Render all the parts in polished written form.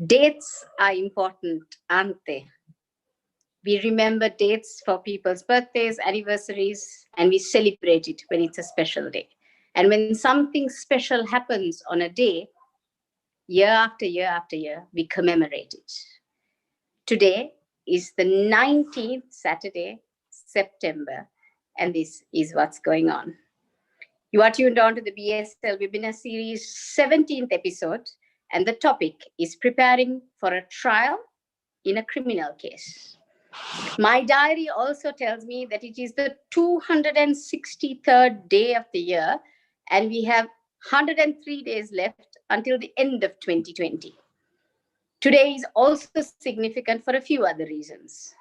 Dates are important, aren't they? We remember dates for people's birthdays, anniversaries, and we celebrate it when it's a special day. And when something special happens on a day, year after year after year, we commemorate it. Today is the 19th Saturday, September, and this is what's going on. You are tuned on to the BASL Webinar Series 17th episode, and the topic is preparing for a trial in a criminal case. My diary also tells me that it is the 263rd day of the year, and we have 103 days left until the end of 2020. Today is also significant for a few other reasons.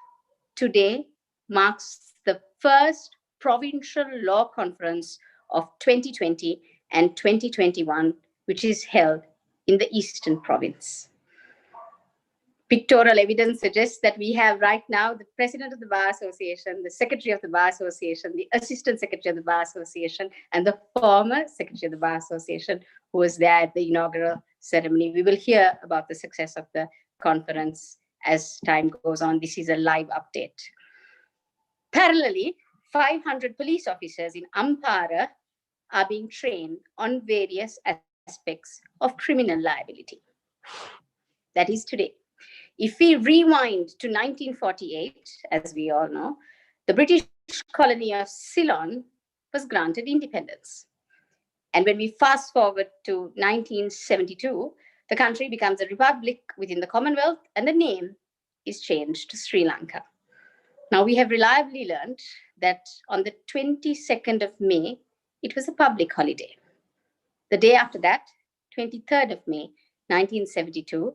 Today marks the first provincial law conference of 2020 and 2021, which is held in the Eastern Province. Pictorial evidence suggests that we have right now the President of the Bar Association, the Secretary of the Bar Association, the Assistant Secretary of the Bar Association, and the former Secretary of the Bar Association who was there at the inaugural ceremony. We will hear about the success of the conference as time goes on. This is a live update. Parallelly, 500 police officers in Ampara are being trained on various aspects of criminal liability. That is today. If we rewind to 1948, as we all know, the British colony of Ceylon was granted independence. And when we fast forward to 1972, the country becomes a republic within the Commonwealth, and the name is changed to Sri Lanka. Now, we have reliably learned that on the 22nd of May, it was a public holiday. The day after that, 23rd of May, 1972,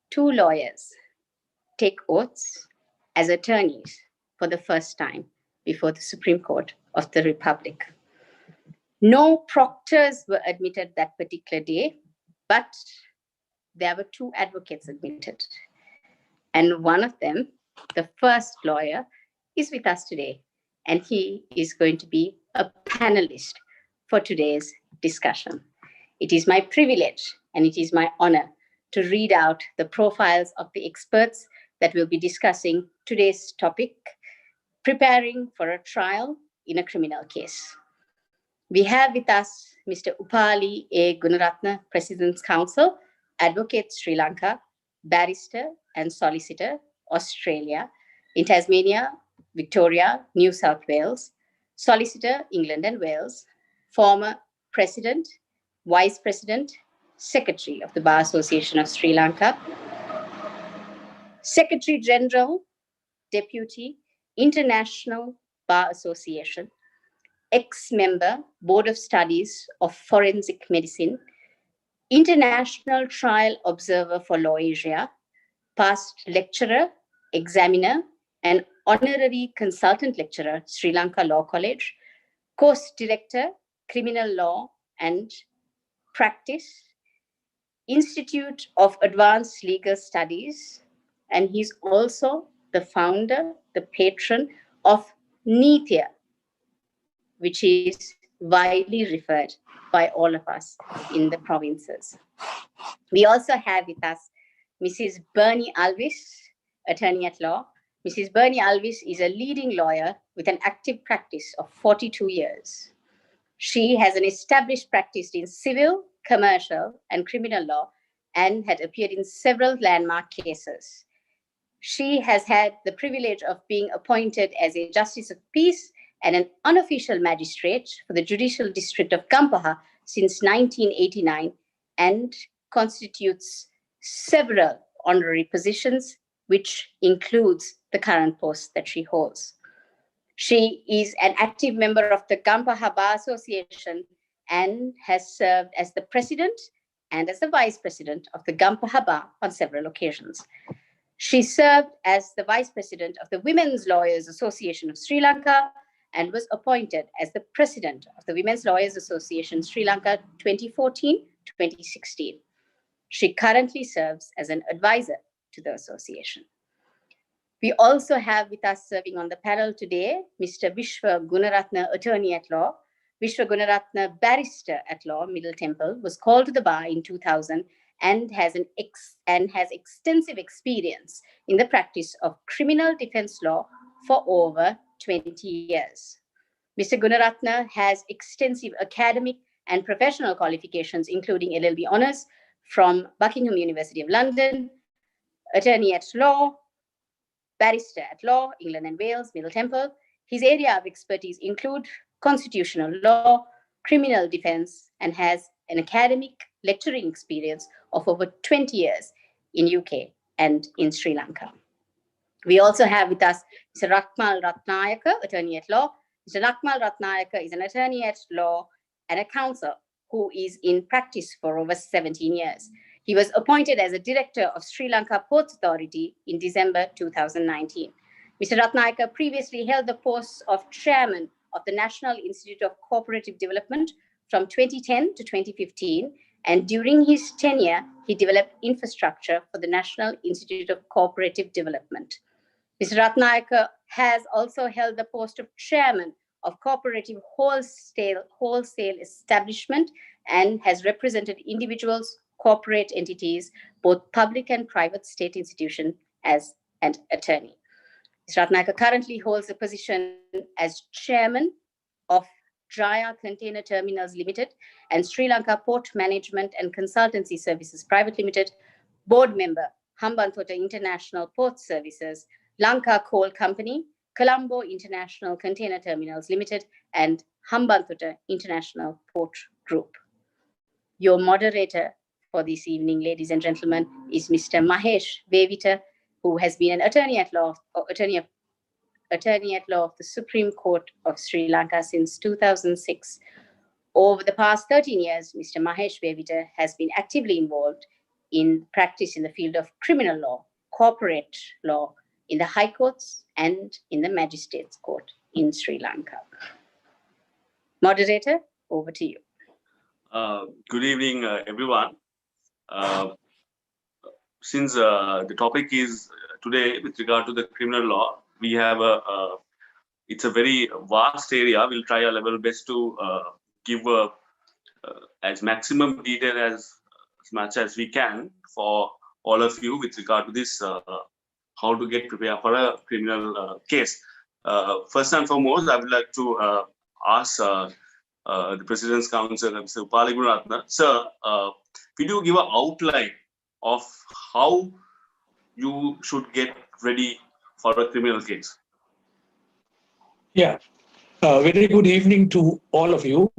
two lawyers take oaths as attorneys for the first time before the Supreme Court of the Republic. No proctors were admitted that particular day, but there were two advocates admitted. And one of them, the first lawyer, is with us today, and he is going to be a panelist for today's discussion. It is my privilege and it is my honor to read out the profiles of the experts that will be discussing today's topic, preparing for a trial in a criminal case. We have with us Mr. Upali A. Gunaratna, President's Counsel, Advocate Sri Lanka, Barrister and Solicitor, Australia, in Tasmania, Victoria, New South Wales, Solicitor, England and Wales, former President, Vice President, Secretary of the Bar Association of Sri Lanka, Secretary General, Deputy, International Bar Association, ex-member, Board of Studies of Forensic Medicine, International Trial Observer for Law Asia, past lecturer, examiner, and honorary consultant lecturer, Sri Lanka Law College, course director, criminal law and practice, Institute of Advanced Legal Studies, and he's also the founder, the patron of NITIA, which is widely referred by all of us in the provinces. We also have with us Mrs. Bernie Alves, attorney at law. Mrs. Bernie Alves is a leading lawyer with an active practice of 42 years. She has an established practice in civil, commercial, and criminal law and had appeared in several landmark cases. She has had the privilege of being appointed as a Justice of Peace and an unofficial magistrate for the Judicial District of Gampaha since 1989 and constitutes several honorary positions, which includes the current post that she holds. She is an active member of the Gampaha Bar Association and has served as the president and as the vice president of the Gampaha Bar on several occasions. She served as the vice president of the Women's Lawyers Association of Sri Lanka and was appointed as the president of the Women's Lawyers Association Sri Lanka 2014-2016. She currently serves as an advisor to the association. We also have with us serving on the panel today, Mr. Vishwa Gunaratna, attorney at law. Vishwa Gunaratna, barrister at law, Middle Temple, was called to the bar in 2000 and has extensive experience in the practice of criminal defense law for over 20 years. Mr. Gunaratna has extensive academic and professional qualifications, including LLB honours from Buckingham University of London, attorney at law, barrister at law, England and Wales, Middle Temple. His area of expertise include constitutional law, criminal defense, and has an academic lecturing experience of over 20 years in UK and in Sri Lanka. We also have with us Mr. Rakmal Ratnayaka, attorney at law. Mr. Rakmal Ratnayaka is an attorney at law and a counsel who is in practice for over 17 years. He was appointed as a director of Sri Lanka Ports Authority in December 2019. Mr. Ratnayaka previously held the posts of chairman of the National Institute of Cooperative Development from 2010 to 2015, and during his tenure, he developed infrastructure for the National Institute of Cooperative Development. Mr. Ratnayaka has also held the post of chairman of Cooperative Wholesale Establishment and has represented individuals, corporate entities, both public and private state institutions as an attorney. Mr. Ratnayaka currently holds a position as chairman of Jaya Container Terminals Limited and Sri Lanka Port Management and Consultancy Services Private Limited, board member, Hambantota International Port Services, Lanka Coal Company, Colombo International Container Terminals Limited, and Hambantota International Port Group. Your moderator for this evening, ladies and gentlemen, is Mr. Mahesh Vevita, who has been an attorney at law of the Supreme Court of Sri Lanka since 2006. Over the past 13 years, Mr. Mahesh Vevita has been actively involved in practice in the field of criminal law, corporate law, in the High Courts and in the Magistrates Court in Sri Lanka. Moderator, over to you. Good evening, everyone. Since the topic is today with regard to the criminal law, we have it's a very vast area. We'll try our level best to give as maximum detail as much as we can for all of you with regard to this, how to get prepared for a criminal case. First and foremost, I would like to ask the President's Counsel, Mr. Upali Gunaratna. Sir, could you give an outline of how you should get ready for a criminal case? Yeah, very good evening to all of you,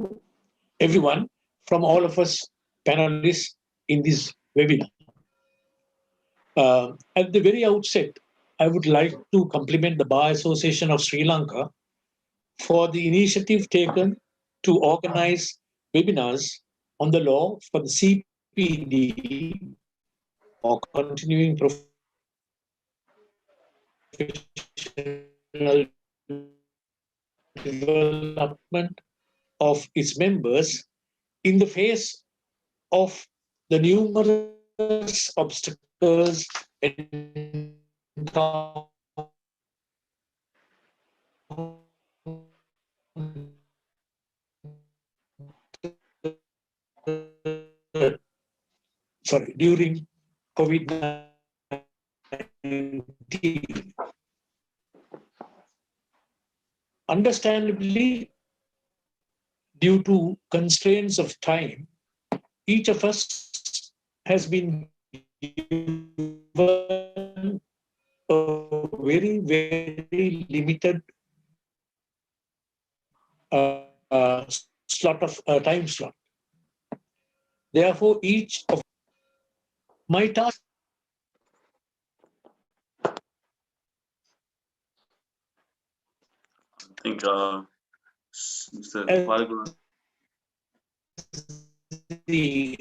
everyone, from all of us panelists in this webinar. At the very outset, I would like to compliment the Bar Association of Sri Lanka for the initiative taken to organize webinars on the law for the CPD, or continuing professional development of its members in the face of the numerous obstacles encountered during COVID-19. Understandably, due to constraints of time, each of us has been given a very, very limited time slot. Therefore, each of my task I think Mr. Upali, the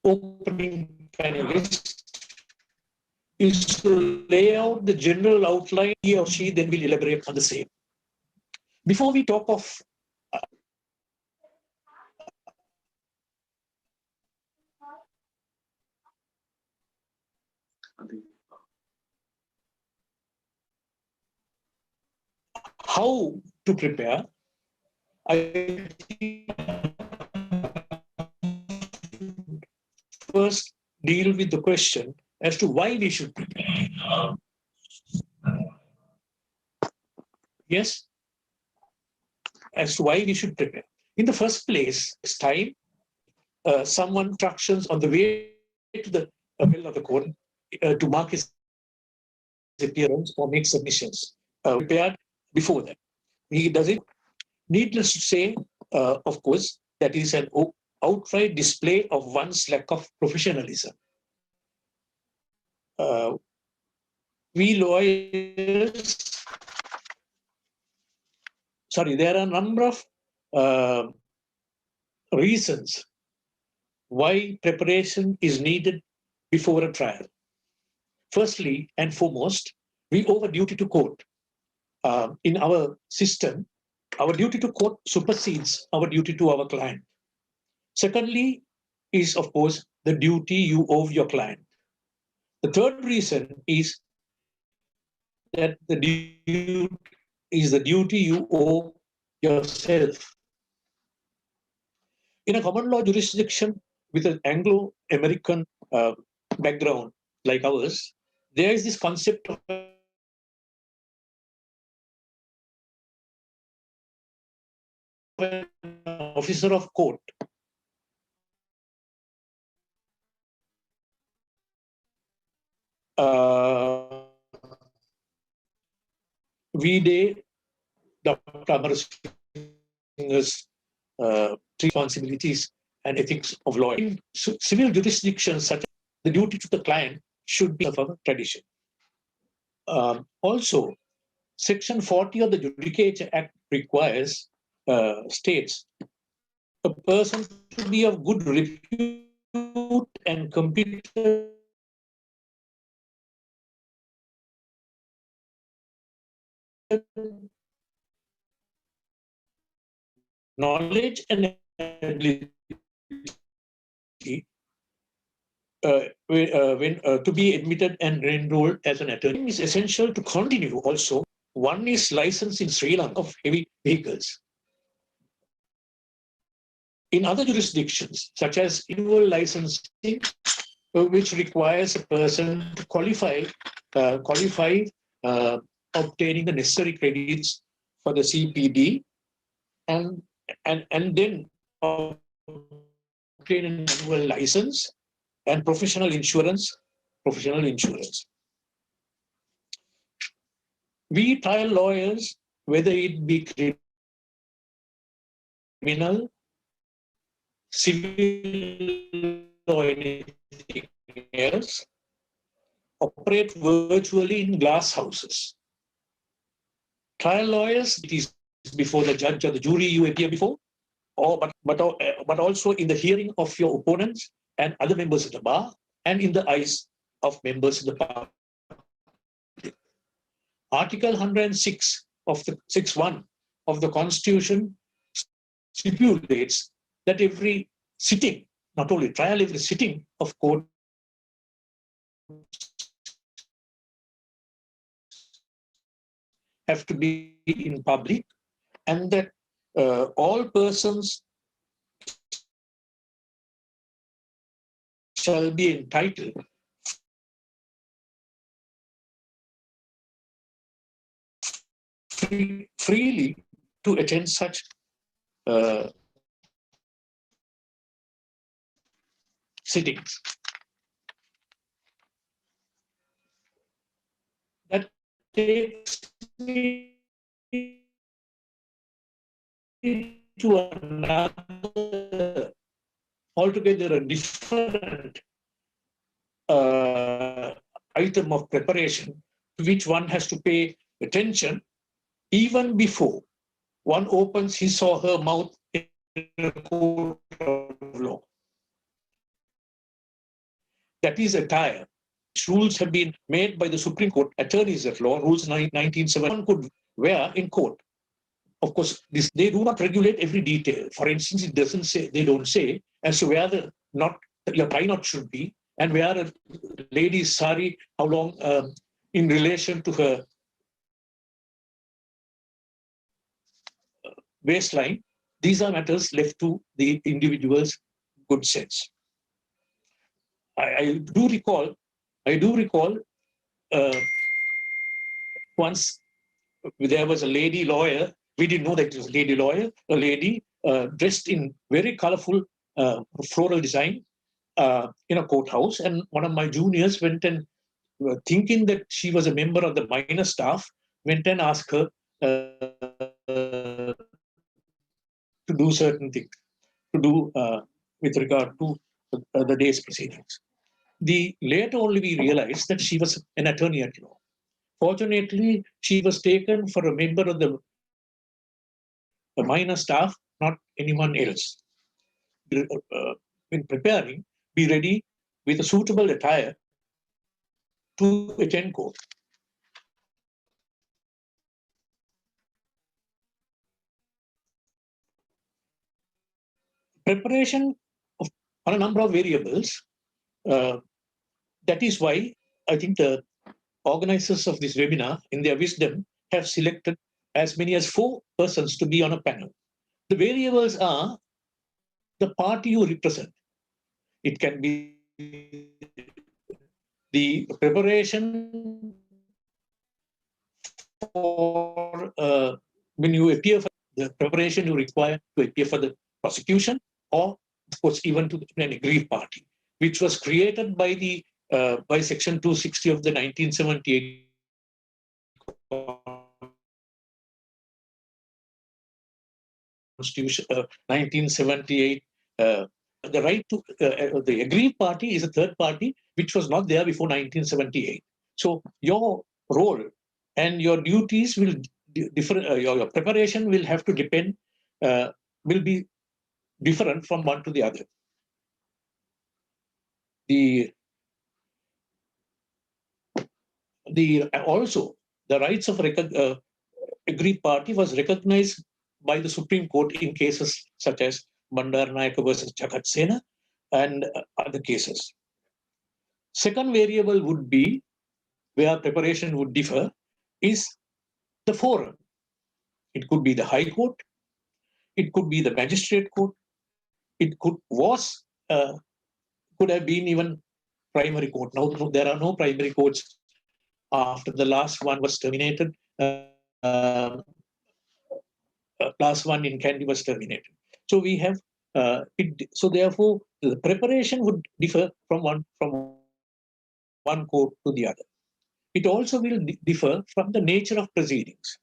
opening panelist is to lay out the general outline. He or she then will elaborate on the same. Before we talk of how to prepare, I think first deal with the question as to why we should prepare. Yes? As to why we should prepare. In the first place, it's time, someone instructions on the way to the well of the court to mark his appearance or make submissions. Prepared before that. He does it. Needless to say, of course, that is an outright display of one's lack of professionalism. We lawyers, there are a number of reasons why preparation is needed before a trial. Firstly and foremost, we owe a duty to court. In our system, our duty to court supersedes our duty to our client. Secondly is, of course, the duty you owe your client. The third reason is that the duty is the duty you owe yourself. In a common law jurisdiction with an Anglo-American background like ours, there is this concept of an officer of court. Vide Dr. Amarasinghe's responsibilities and ethics of law. In civil jurisdictions, such as the duty to the client should be of a tradition. Also, Section 40 of the Judicature Act requires, states, a person to be of good repute and competent knowledge and ability to be admitted and enrolled as an attorney. It is essential to continue also. One is licensed in Sri Lanka of heavy vehicles. In other jurisdictions, such as individual licensing, which requires a person to qualify obtaining the necessary credits for the CPD, and then obtain an annual license and professional insurance. We trial lawyers, whether it be criminal, civil, or anything else, operate virtually in glass houses. Trial lawyers, it is before the judge or the jury you appear before, but also in the hearing of your opponents and other members of the bar, and in the eyes of members of the public. Article 106 of the 6.1 of the Constitution stipulates that every sitting, not only trial, every sitting of court have to be in public, and that all persons shall be entitled freely to attend such sittings. That takes me to another, altogether a different item of preparation to which one has to pay attention even before one opens his or her mouth in a court of law. That is attire. Rules have been made by the Supreme Court, attorneys at law, rules 1970, one could wear in court. Of course, they do not regulate every detail. For instance, it doesn't say, they don't say as to where your tie knot should be, and where a lady's sari, how long in relation to her waistline. These are matters left to the individual's good sense. I do recall once there was a lady lawyer. We didn't know that it was a lady lawyer, a lady dressed in very colorful floral design in a courthouse. And one of my juniors went and, thinking that she was a member of the minor staff, went and asked her to do certain things, to do with regard to the day's proceedings. Later only we realized that she was an attorney at law. Fortunately, she was taken for a member of the minor staff, not anyone else. In preparing, be ready with a suitable attire to attend court. Preparation on a number of variables. That is why I think the organizers of this webinar, in their wisdom, have selected as many as 4 persons to be on a panel. The variables are the party you represent. It can be the preparation for when you appear for the preparation you require to appear for the prosecution, or of course even to an aggrieved party, which was created by the by Section 260 of the 1978 Constitution, 1978. The right to the aggrieved party is a third party which was not there before 1978. So your role and your duties will differ. Your preparation will have to depend, will be different from one to the other. Also the rights of aggrieved party was recognized by the Supreme Court in cases such as Bandaranaike versus Jagat Sena and other cases. Second variable would be, where preparation would differ, is the forum. It could be the High Court, it could be the Magistrate Court, it could have been even primary court. Now there are no primary courts after the last one was terminated. Last one in Kandy was terminated. So we have so therefore the preparation would differ from one court to the other. It also will differ from the nature of proceedings.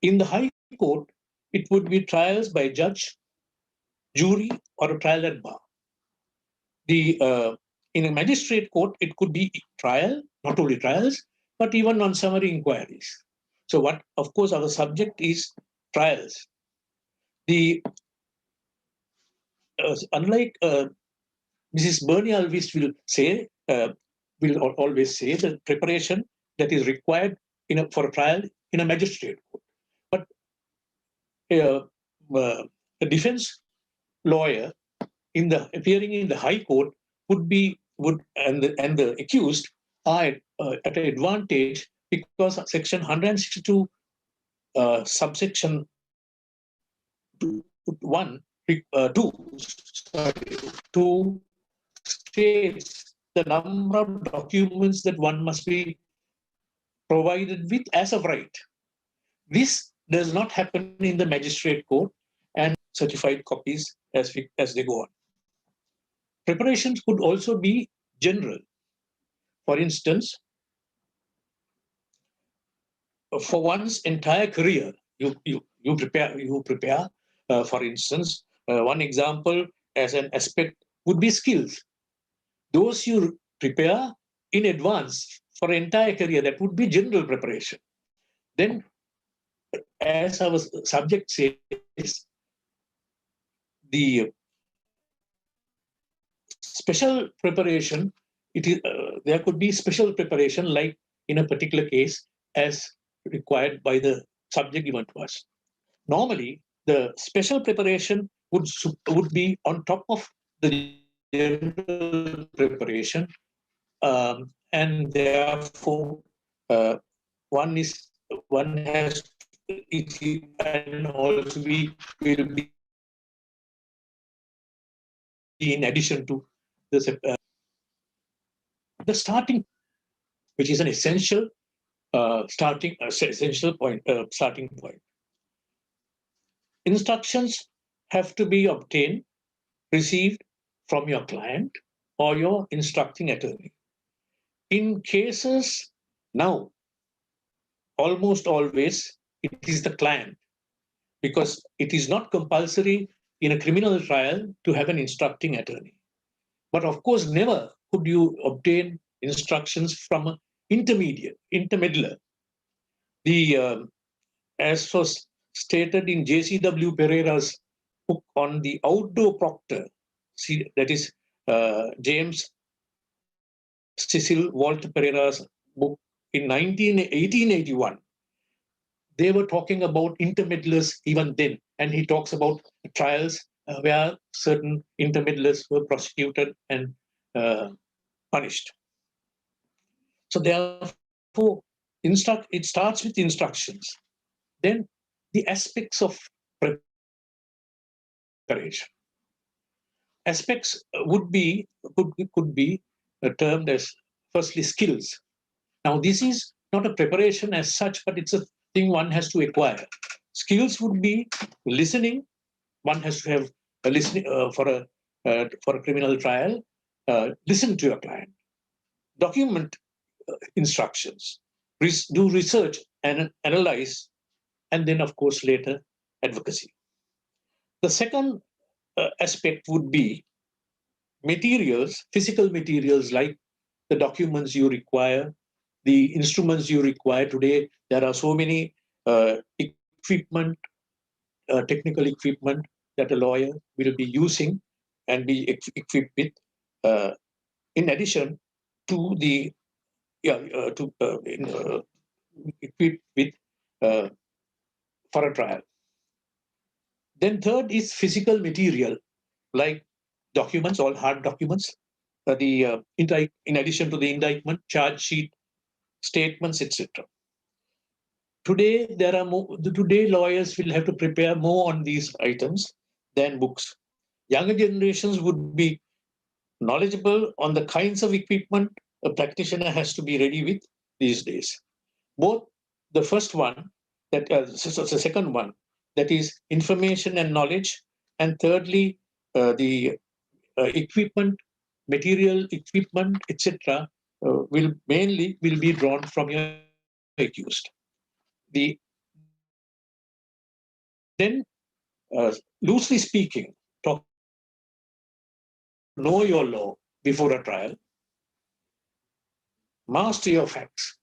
In the High Court, it would be trials by judge, jury, or a trial at bar. In a magistrate court, it could be trial, not only trials, but even on summary inquiries. So what, of course, our subject is trials. Unlike Mrs. Bernie Alves will always say the preparation that is required for a trial in a magistrate court. But a defense lawyer appearing in the High Court and the accused are at an advantage because Section 162 subsection 2 states the number of documents that one must be provided with as of right. This does not happen in the magistrate court and certified copies as they go on. Preparations could also be general. For instance, for one's entire career, you prepare. For instance, one example as an aspect would be skills. Those you prepare in advance for entire career, that would be general preparation. Then, as our subject says, the special preparation, there could be special preparation, like in a particular case, as required by the subject given to us. Normally, the special preparation would be on top of the general preparation, and therefore one has and also will be in addition to this the starting, which is an essential starting point. Instructions have to be obtained, received from your client or your instructing attorney. In cases now, almost always it is the client, because it is not compulsory in a criminal trial to have an instructing attorney. But of course, never could you obtain instructions from an intermediate. As was stated in JCW Pereira's book on the outdoor proctor, that is James Cecil Walter Pereira's book in 1881, they were talking about intermeddlers even then. And he talks about trials where certain intermeddlers were prosecuted and punished. So therefore, it starts with instructions. Then the aspects of preparation. Aspects could be termed as, firstly, skills. Now, this is not a preparation as such, but it's a thing one has to acquire. Skills would be listening. One has to have a listening for a criminal trial. Listen to your client. Document instructions. Do research and analyze, and then, of course, later advocacy. The second aspect would be materials, physical materials like the documents you require, the instruments you require. Today, there are so many equipment, technical equipment that a lawyer will be using and be equipped with, in addition to the equipped with for a trial. Then third is physical material, like documents, all hard documents, in addition to the indictment, charge sheet, statements, etc. Today, today lawyers will have to prepare more on these items than books. Younger generations would be knowledgeable on the kinds of equipment a practitioner has to be ready with these days. Both the first one, the second one, that is information and knowledge, and thirdly, the equipment, material, equipment, etc., will be drawn from your accused. Then, loosely speaking, know your law before a trial, master your facts,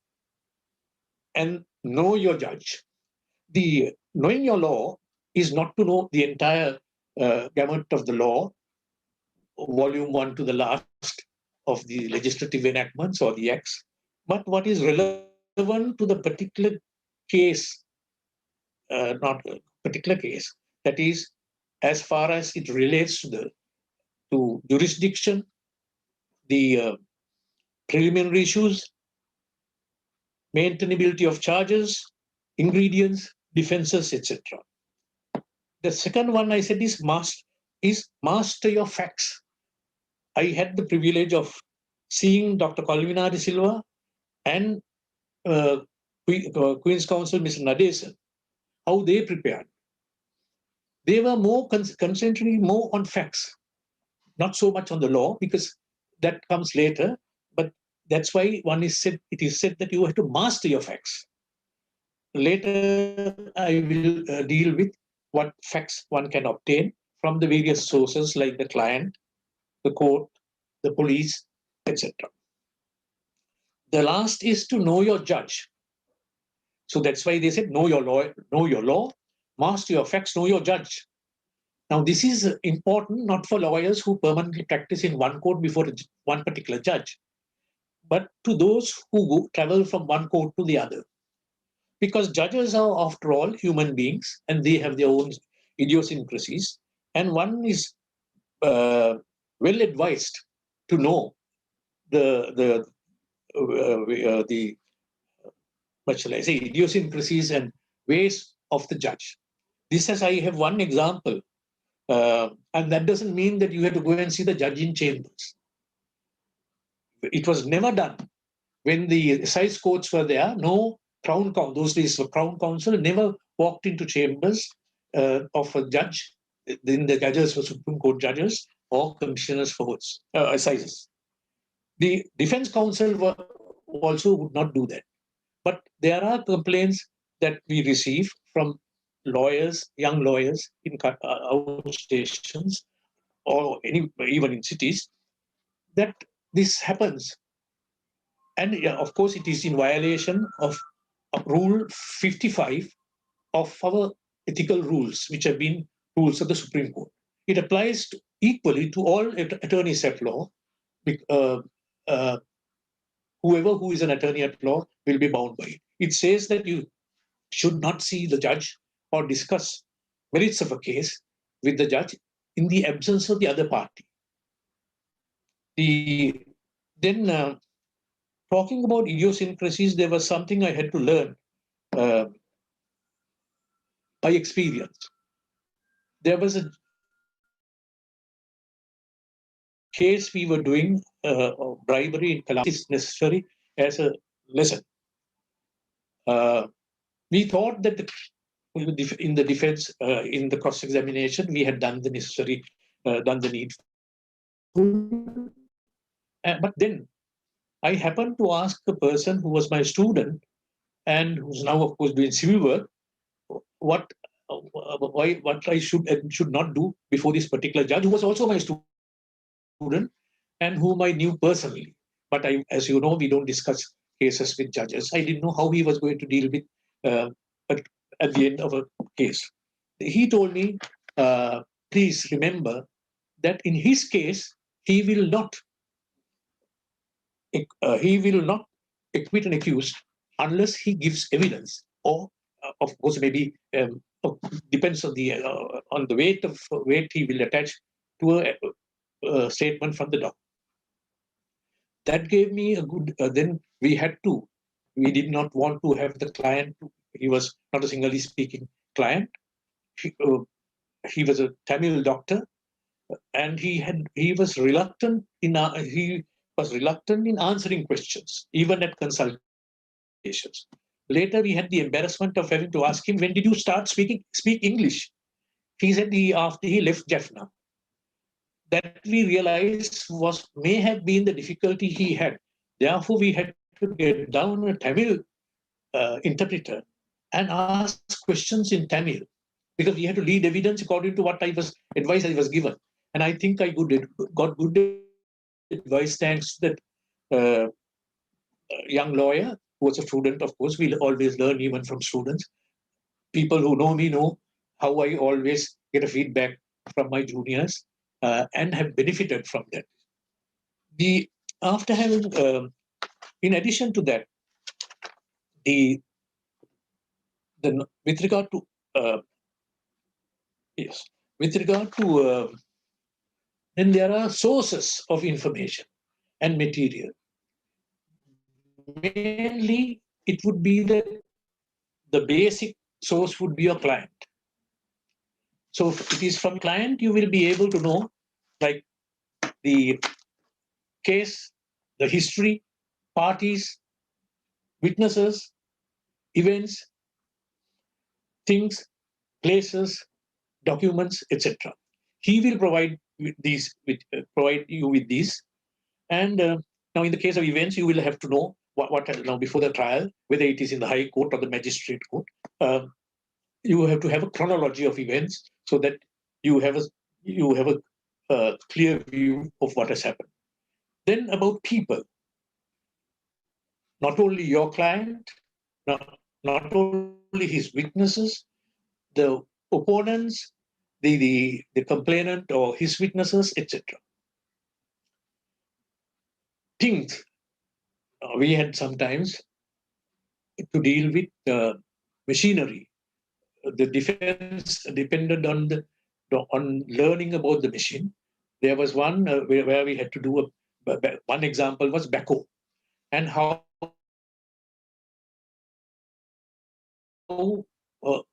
and know your judge. The knowing your law is not to know the entire gamut of the law, volume 1 to the last of the legislative enactments or the acts, but what is relevant to the particular case, not a particular case, that is, as far as it relates to jurisdiction, the preliminary issues, maintainability of charges, ingredients, defenses, etc. The second one I said is master your facts. I had the privilege of seeing Dr. Colvina de Silva and Queen's Counsel, Mr. Nadesan, how they prepared. They were more concentrating more on facts, not so much on the law, because that comes later. But that's why it is said that you have to master your facts. Later, I will deal with what facts one can obtain from the various sources like the client, the court, the police, etc. The last is to know your judge. So that's why they said know your law, master your facts, know your judge. Now this is important not for lawyers who permanently practice in one court before one particular judge, but to those who travel from one court to the other. Because judges are, after all, human beings, and they have their own idiosyncrasies, and one is well advised to know what shall I say, idiosyncrasies and ways of the judge. This as I have one example, and that doesn't mean that you have to go and see the judge in chambers. it was never done. When the assize courts were there, no Crown Counsel, those days the Crown Counsel never walked into chambers of a judge. Then the judges were Supreme Court judges or commissioners for assizes. The defense counsel also would not do that. But there are complaints that we receive from lawyers, young lawyers in outstations or even in cities, that this happens. And of course, it is in violation of Rule 55 of our ethical rules, which have been rules of the Supreme Court. It applies equally to all attorneys at law. Whoever who is an attorney at law will be bound by it. It says that you should not see the judge or discuss merits of a case with the judge in the absence of the other party. Then talking about idiosyncrasies, there was something I had to learn by experience. There was a case we were doing of bribery in Kalam is necessary as a lesson. We thought that in the defense, in the cross-examination, we had done the necessary, done the need. But then I happened to ask a person who was my student and who's now, of course, doing civil work, what I should and should not do before this particular judge, who was also my student and whom I knew personally. But as you know, we don't discuss cases with judges. I didn't know how he was going to deal with at the end of a case. He told me, please remember that in his case, he will not acquit an accused unless he gives evidence, or of course maybe depends on the weight he will attach to a statement from the doctor. That gave me a good. Then we did not want to have the client. He was not a Sinhalese speaking client. He was a Tamil doctor, and he was reluctant in answering questions, even at consultations. Later, we had the embarrassment of having to ask him, when did you start speak English? He said after he left Jaffna. That we realized may have been the difficulty he had. Therefore, we had to get down a Tamil interpreter and ask questions in Tamil, because we had to lead evidence according to what advice I was given. And I think I got good advice thanks to that young lawyer who was a student. Of course, we'll always learn even from students. People who know me know how I always get a feedback from my juniors and have benefited from that. After having, in addition to that, with regard to then there are sources of information and material. Mainly, it would be the basic source would be your client. So if it is from client, you will be able to know, like, the case, the history, parties, witnesses, events, things, places, documents, etc. He will provide you with these. And now, in the case of events, you will have to know what now before the trial, whether it is in the High Court or the Magistrate Court. You have to have a chronology of events so that you have a clear view of what has happened. Then about people, not only your client, not only his witnesses, the opponents, the complainant or his witnesses, etc. Things we had sometimes to deal with machinery. The defense depended on learning about the machine. There was one where we had to do one example was backhoe, and how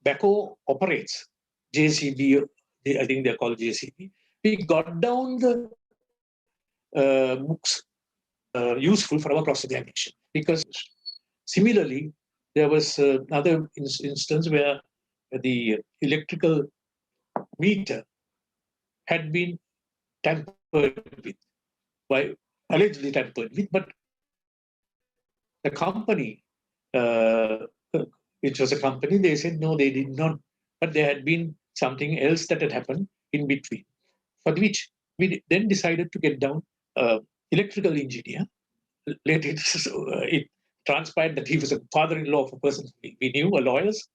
backhoe operates. JCB, I think they're called JCB. We got down the books useful for our cross-examination. Because similarly, there was another instance where the electrical meter had been tampered with, allegedly tampered with, but the company, which was a company, they said no, they did not, but there had been something else that had happened in between, for which we then decided to get down electrical engineer. Later it transpired that he was a father-in-law of a person we knew, a lawyers,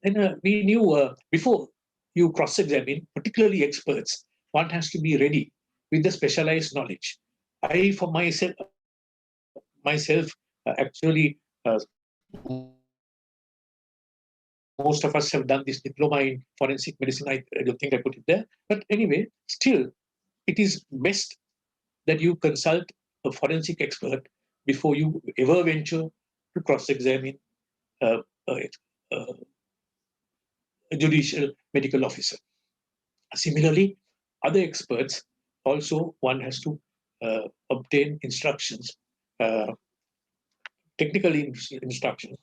and we knew before you cross-examine, particularly experts, one has to be ready with the specialized knowledge. I, for myself actually, most of us have done this diploma in forensic medicine. I don't think I put it there. But anyway, still, it is best that you consult a forensic expert before you ever venture to cross-examine a judicial medical officer. Similarly, other experts also, one has to obtain instructions, technical instructions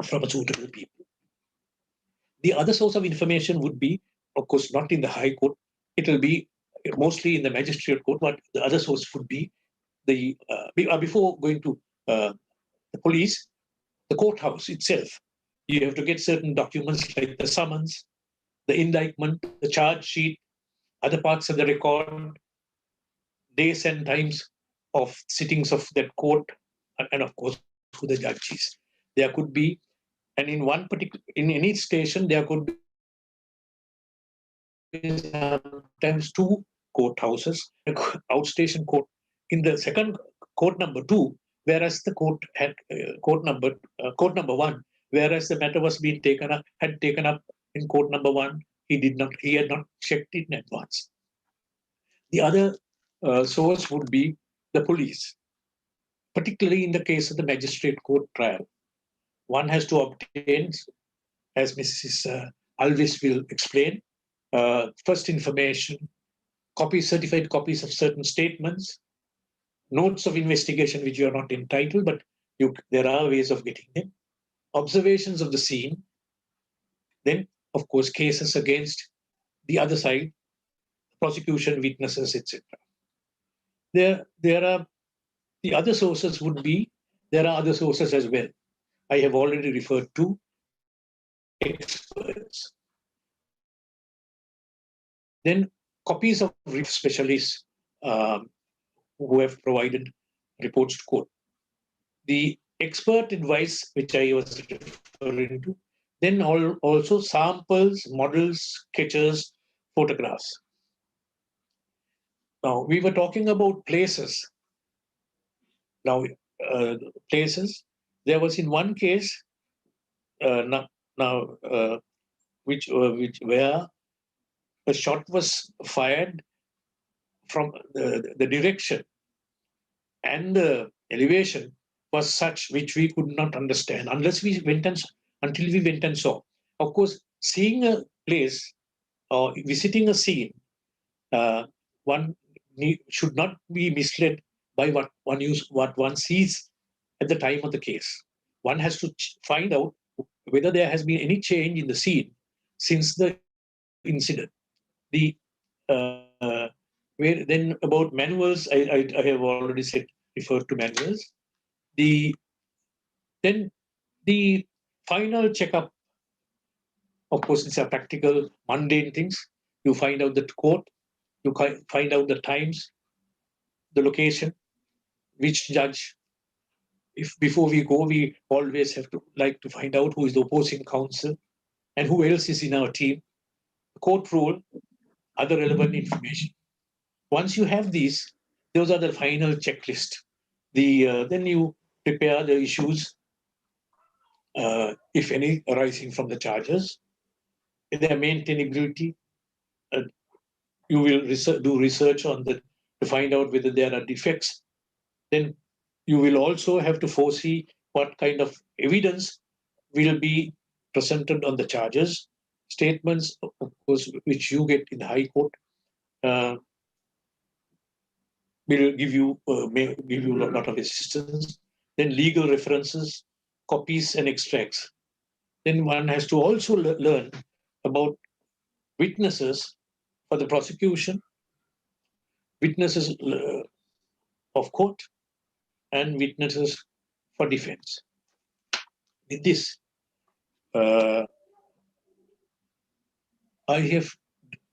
from a suitable people. The other source of information would be, of course, not in the High Court. It will be mostly in the Magistrate Court, but the other source would be the, before going to the police, the courthouse itself. You have to get certain documents like the summons, the indictment, the charge sheet, other parts of the record, days and times of sittings of that court, and of course, who the judge is. There could be, and in one particular, in any station, there could be sometimes two courthouses, outstation court in the second court number 2, whereas the court had court number 1, whereas the matter was being had taken up in court number 1. He had not checked it in advance. The other source would be the police, particularly in the case of the magistrate court trial. One has to obtain, as Mrs. Alves will explain, first information, certified copies of certain statements, notes of investigation which you are not entitled, but there are ways of getting them, observations of the scene, then, of course, cases against the other side, prosecution, witnesses, etc. There are the other sources would be, there are other sources as well. I have already referred to experts. Then copies of specialists who have provided reports to court. The expert advice, which I was referring to, then also samples, models, sketches, photographs. Now, we were talking about places. Now, places, there was in one case, where a shot was fired from the direction and the elevation was such which we could not understand until we went and saw. Of course, seeing a place or visiting a scene, one should not be misled by what one sees at the time of the case. One has to find out whether there has been any change in the scene since the incident. Then about manuals, I have already referred to manuals. Then the final checkup, of course, it's a practical, mundane things. You find out the court, you find out the times, the location, which judge. If before we go, we always have to like to find out who is the opposing counsel and who else is in our team, court rule, other relevant information. Once you have these, those are the final checklist. Then you prepare the issues, if any, arising from the charges. If their maintainability, you will do research on to find out whether there are defects. Then you will also have to foresee what kind of evidence will be presented on the charges, statements, of course, which you get in the High Court. will give you may give you a lot of assistance. Then legal references, copies and extracts. Then one has to also learn about witnesses for the prosecution, witnesses of court, and witnesses for defense. With this, I have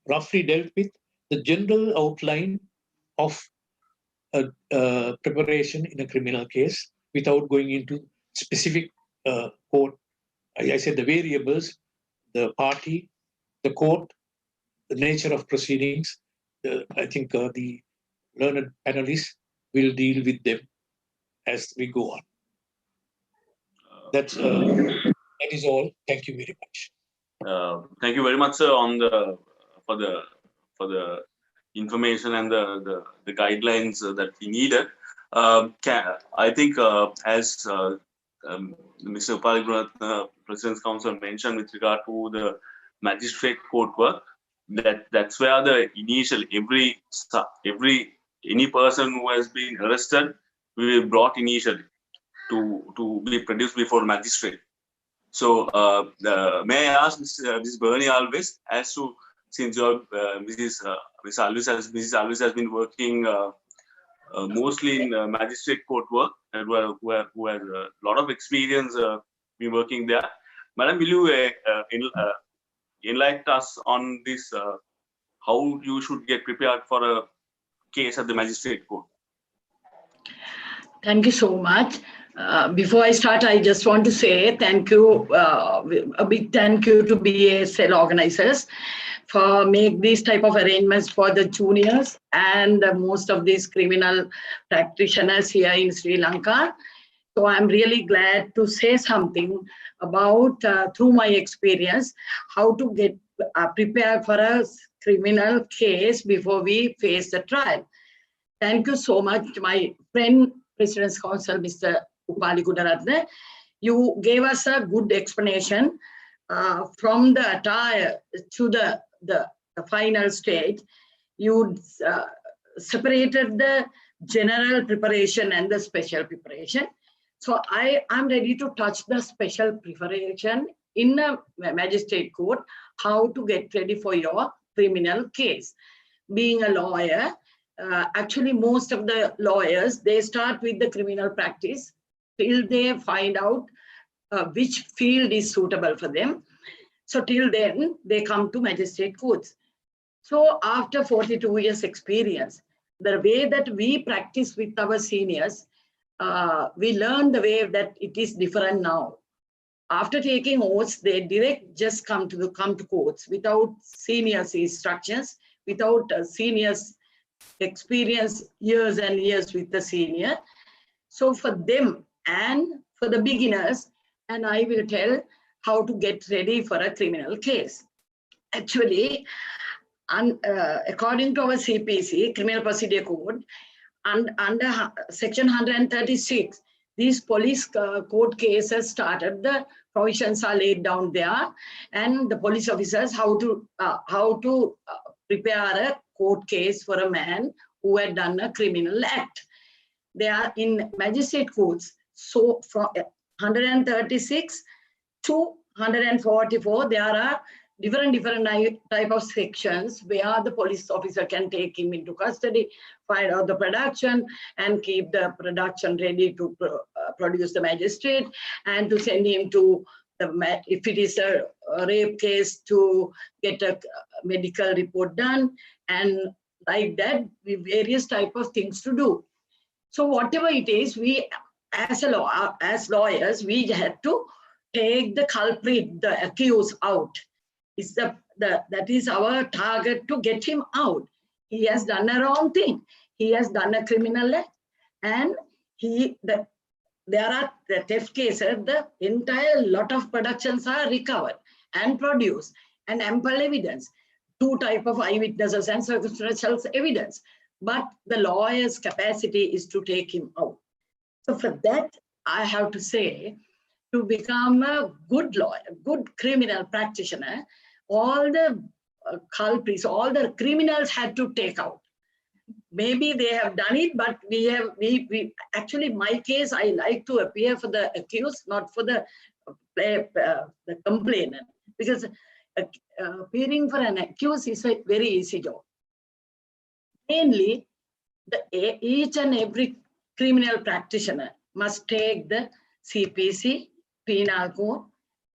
roughly dealt with the general outline of preparation in a criminal case without going into specific court. I said the variables, the party, the court, the nature of proceedings. I think the learned panelists will deal with them as we go on. That is all. Thank you very much. Thank you very much, sir, for the information and the guidelines that we needed. I think as Mr. Upali, President's Council mentioned with regard to the magistrate court work, that's where the initial any person who has been arrested will be brought initially to be produced before the magistrate. So may I ask Ms. Bernie Alves, as to, since your Mrs. Alves has been working mostly in magistrate court work and who has a lot of experience been working there. Madam, will you enlighten us on this, how you should get prepared for a case at the magistrate court? Thank you so much. Before I start, I just want to say thank you, a big thank you to BASL organizers for make these type of arrangements for the juniors and most of these criminal practitioners here in Sri Lanka. So I'm really glad to say something about, through my experience, how to get prepared for a criminal case before we face the trial. Thank you so much, my friend, President's Counsel, Mr. Upali Gunaratne. You gave us a good explanation from the attire to the final stage. You separated the general preparation and the special preparation. So I am ready to touch the special preparation in a magistrate court, how to get ready for your criminal case. Being a lawyer, actually most of the lawyers, they start with the criminal practice till they find out which field is suitable for them. So till then, they come to magistrate courts. So after 42 years experience, the way that we practice with our seniors, we learn the way that it is different now. After taking oaths, they direct just come to courts without seniors' instructions, without seniors' experience years and years with the senior. So for them and for the beginners, and I will tell how to get ready for a criminal case. Actually, according to our CPC, Criminal Procedure Code, and under Section 136, these police court cases started, the provisions are laid down there, and the police officers how to prepare a court case for a man who had done a criminal act. They are in magistrate courts. So from 136 to 144, there are different type of sections where the police officer can take him into custody, find out the production, and keep the production ready to produce the magistrate, and to send him to the, if it is a rape case, to get a medical report done, and like that, with various type of things to do. So whatever it is, we as lawyers, we had to take the culprit, the accused out. It's that is our target, to get him out. He has done a wrong thing. He has done a criminal act, and there are the theft cases. The entire lot of productions are recovered and produced, and ample evidence. Two type of eyewitnesses and circumstantial evidence. But the lawyer's capacity is to take him out. So for that, I have to say, to become a good lawyer, good criminal practitioner, all the culprits, all the criminals had to take out. maybe they have done it, but we actually, my case, I like to appear for the accused, not for the complainant, because appearing for an accused is a very easy job. Mainly, each and every criminal practitioner must take the CPC, penal code,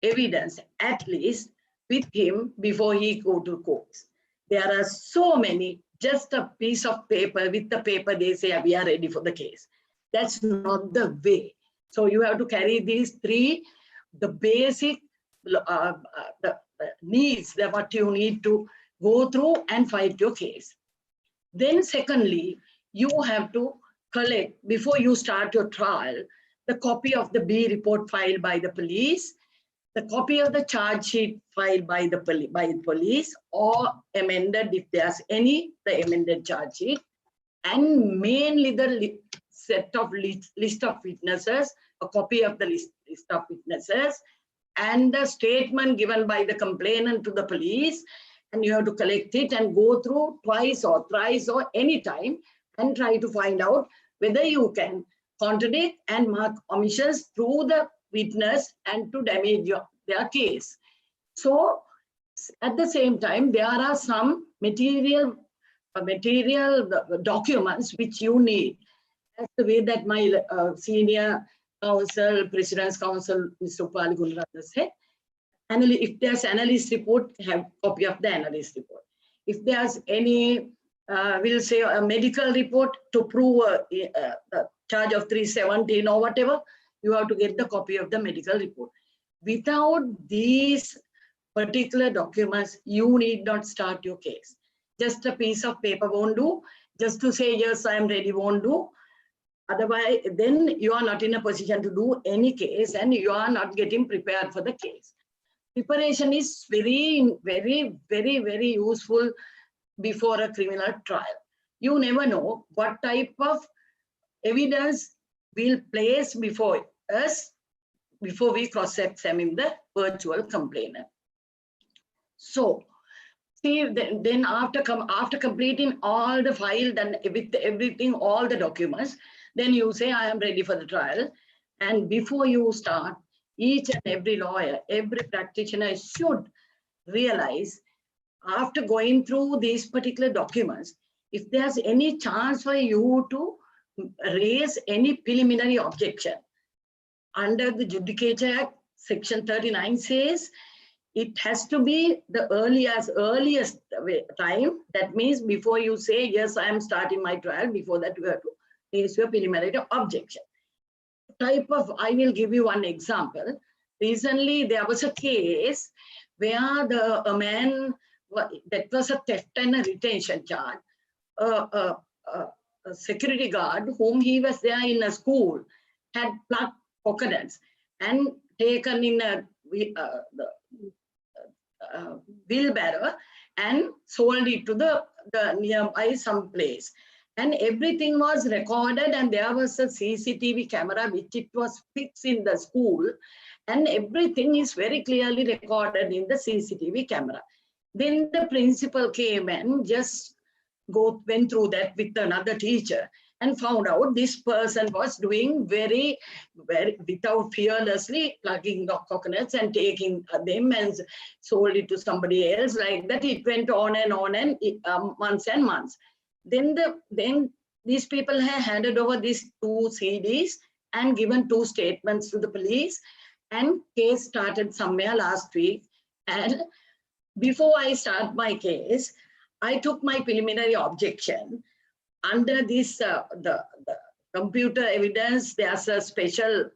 evidence, at least with him before he go to courts. There are so many, just a piece of paper, with the paper they say we are ready for the case. That's not the way. So you have to carry these three, the basic the needs, that what you need to go through and fight your case. Then secondly, you have to collect, before you start your trial, the copy of the B report filed by the police, the copy of the charge sheet filed by the police, or amended if there's any, the amended charge sheet, and mainly the set of list of witnesses, a copy of the list of witnesses, and the statement given by the complainant to the police, and you have to collect it and go through twice or thrice or any time and try to find out whether you can contradict and mark omissions through the witness and to damage their case. So at the same time, there are some material documents which you need. That's the way that my senior counsel, President's Counsel, Mr. Upali Gunratha said. If there's analyst report, have copy of the analyst report. If there's any, we'll say a medical report to prove the charge of 317 or whatever, you have to get the copy of the medical report. Without these particular documents, you need not start your case. Just a piece of paper won't do. Just to say, yes, I am ready won't do. Otherwise, then you are not in a position to do any case and you are not getting prepared for the case. Preparation is very, very, very, very useful before a criminal trial. You never know what type of evidence we'll place before us before we cross-examine the virtual complainant. So, see, then after completing all the file, then with everything, all the documents, then you say, I am ready for the trial. And before you start, each and every lawyer, every practitioner should realize, after going through these particular documents, if there's any chance for you to raise any preliminary objection. Under the Judicature Act, Section 39 says, it has to be the earliest time. That means before you say, yes, I am starting my trial, before that you have to raise your preliminary objection. Type of, I will give you one example. Recently, there was a case where a man, that was a theft and a retention charge. A security guard whom he was there in a school had plucked coconuts and taken in a wheelbarrow and sold it to the nearby some place. And everything was recorded, and there was a CCTV camera which it was fixed in the school, and everything is very clearly recorded in the CCTV camera. Then the principal came and just went through that with another teacher and found out this person was doing very, without fearlessly plucking the coconuts and taking them and sold it to somebody else. Like that, it went on and months and months. Then these people have handed over these 2 CDs and given 2 statements to the police, and case started somewhere last week. And before I start my case, I took my preliminary objection. Under this, the computer evidence, there's a special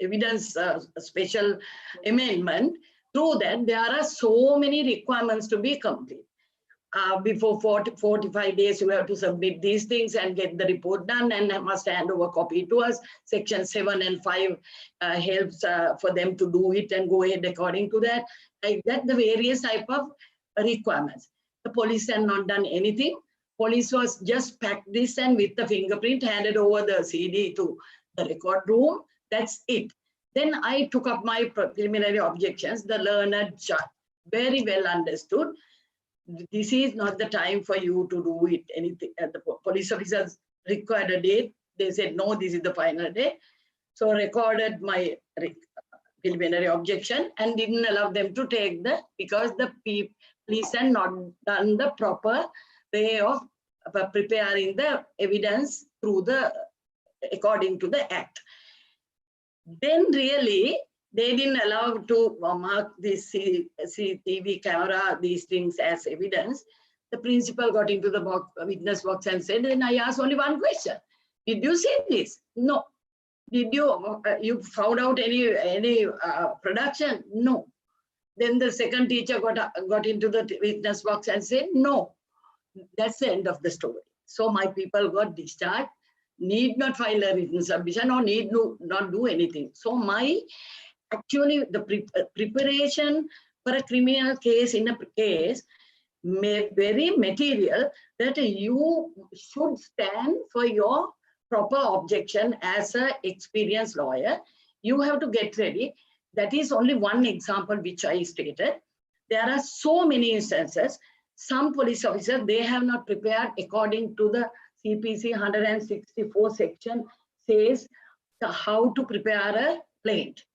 evidence, a special amendment. Through that, there are so many requirements to be complete. Before 45 days, you have to submit these things and get the report done, and must hand over a copy to us. Section 7 and 5 helps for them to do it and go ahead according to that. Like that, the various type of requirements. The police had not done anything. Police was just packed this and with the fingerprint handed over the CD to the record room. That's it. Then I took up my preliminary objections. The learned judge very well understood. this is not the time for you to do it. Anything. The police officers required a date. They said, no, this is the final day. So recorded my preliminary objection and didn't allow them to take because the police had not done the proper way of preparing the evidence according to the act. Then really, they didn't allow to mark this CCTV camera, these things as evidence. The principal got into the witness box and said, then I asked only one question. Did you see this? No. Did you found out any production? No. Then the second teacher got into the witness box and said, no. That's the end of the story. So my people got discharged, need not file a written submission or need not do anything. So actually the preparation for a criminal case in a case very material that you should stand for your proper objection as an experienced lawyer. You have to get ready. That is only one example which I stated. There are so many instances. Some police officers, they have not prepared according to the CPC 164 section says how to prepare a plaint.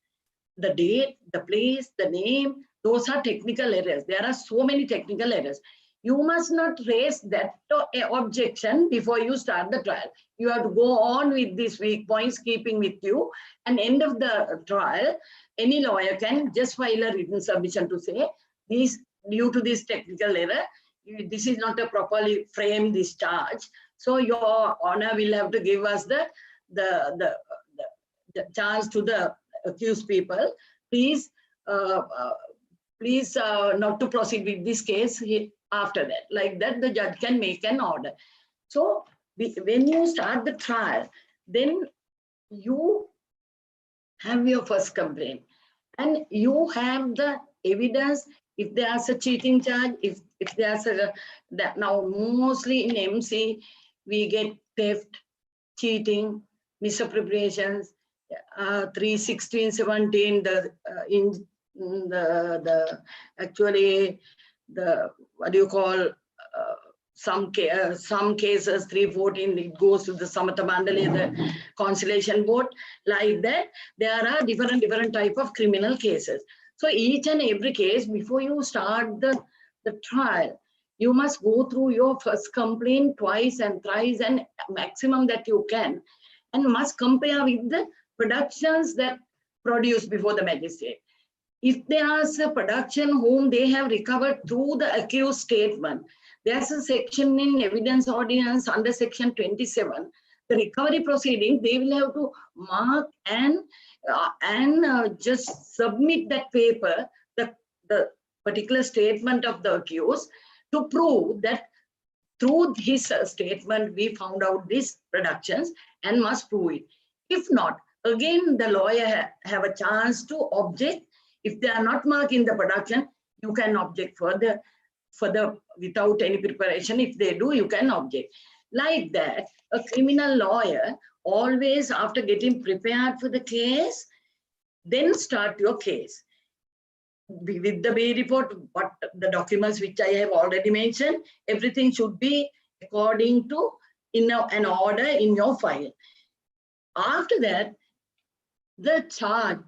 The date, the place, the name, those are technical errors. There are so many technical errors. You must not raise that objection before you start the trial. You have to go on with these weak points, keeping with you. And end of the trial, any lawyer can just file a written submission to say, due to this technical error, this is not a properly framed this charge. So your honor will have to give us the chance to the accused people. Please, not to proceed with this case after that. Like that, the judge can make an order. So when you start the trial, then you have your first complaint and you have the evidence. If there's a cheating charge, if there's that now mostly in MC, we get theft, cheating, misappropriations, 316, 17, what do you call, some cases 314, it goes to the Samatha Mandali, the conciliation board. Like that, there are different type of criminal cases. So each and every case, before you start the trial, you must go through your first complaint twice and thrice and maximum that you can, and must compare with the productions that produced before the magistrate. If there's a production whom they have recovered through the accused statement, there's a section in evidence ordinance under section 27, the recovery proceeding, they will have to mark and just submit that paper, the particular statement of the accused, to prove that through his statement we found out these productions and must prove it. If not, again the lawyer have a chance to object. If they are not marking the production, you can object further without any preparation. If they do, you can object. Like that, a criminal lawyer always, after getting prepared for the case, then start your case. With the B report, what the documents which I have already mentioned, everything should be according to an order in your file. After that, the charge,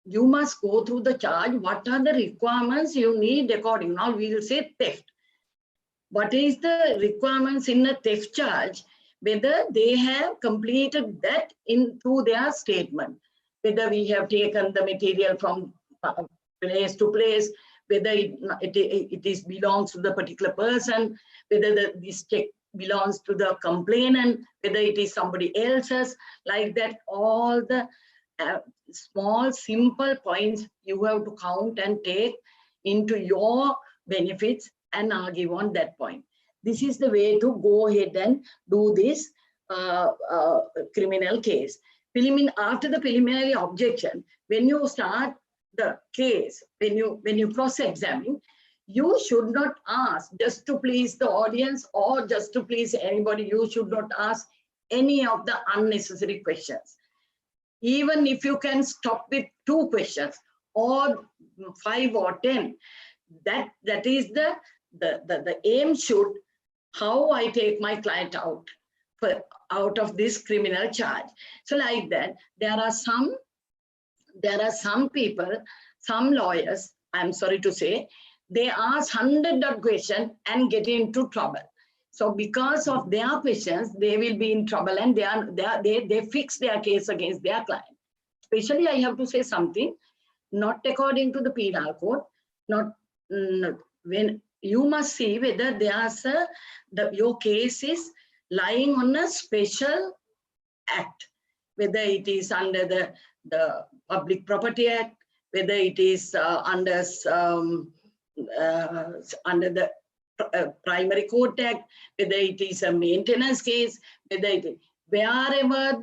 you must go through the charge. What are the requirements you need according? Now we will say theft. What is the requirements in a theft charge? Whether they have completed that through their statement, whether we have taken the material from place to place, whether it belongs to the particular person, whether this check belongs to the complainant, whether it is somebody else's, like that, all the small, simple points you have to count and take into your benefits and argue on that point. This is the way to go ahead and do this criminal case. After the preliminary objection, when you start the case, when you cross-examine, you should not ask just to please the audience or just to please anybody. You should not ask any of the unnecessary questions. Even if you can stop with 2 questions or 5 or 10, that is the the aim should, how I take my client out of this criminal charge. So like that, there are some people, some lawyers, I'm sorry to say, they ask hundreds of questions and get into trouble. So because of their questions, they will be in trouble, and they fix their case against their client. Especially, I have to say something, not according to the penal code, not when you must see whether there's your case is lying on a special act, whether it is under the Public Property Act, whether it is under the Primary Court Act, whether it is a maintenance case, whether it is, wherever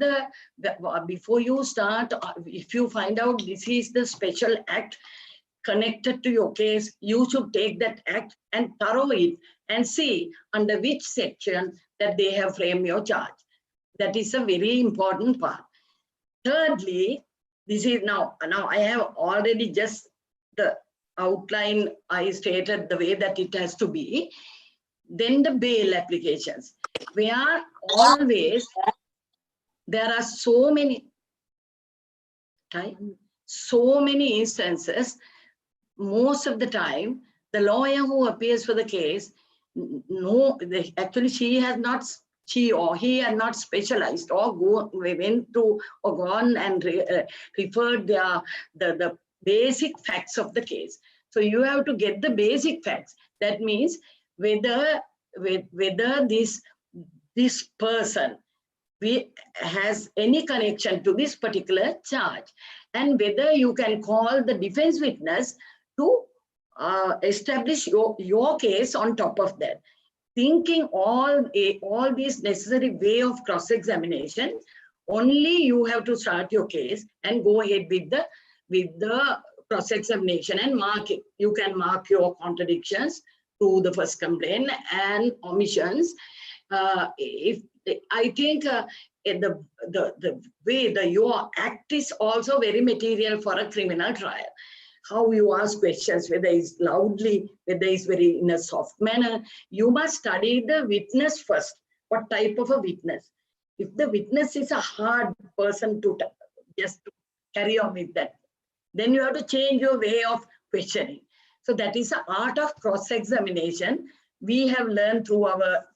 before you start, if you find out this is the special act connected to your case, you should take that act and thorough it and see under which section that they have framed your charge. That is a very important part. Thirdly, this is now I have already just the outline I stated the way that it has to be. Then the bail applications, where always there are so many instances. Most of the time, the lawyer who appears for the case, actually she or he had not specialized or gone and referred the basic facts of the case. So you have to get the basic facts. That means whether this person has any connection to this particular charge, and whether you can call the defense witness to establish your case on top of that. Thinking all these necessary way of cross-examination, only you have to start your case and go ahead with the cross-examination and mark it. You can mark your contradictions to the first complaint and omissions. I think the way your act is also very material for a criminal trial. How you ask questions, whether it's loudly, whether it's very in a soft manner. You must study the witness first. What type of a witness? If the witness is a hard person to just to carry on with that, then you have to change your way of questioning. So that is the art of cross-examination. We have learned through our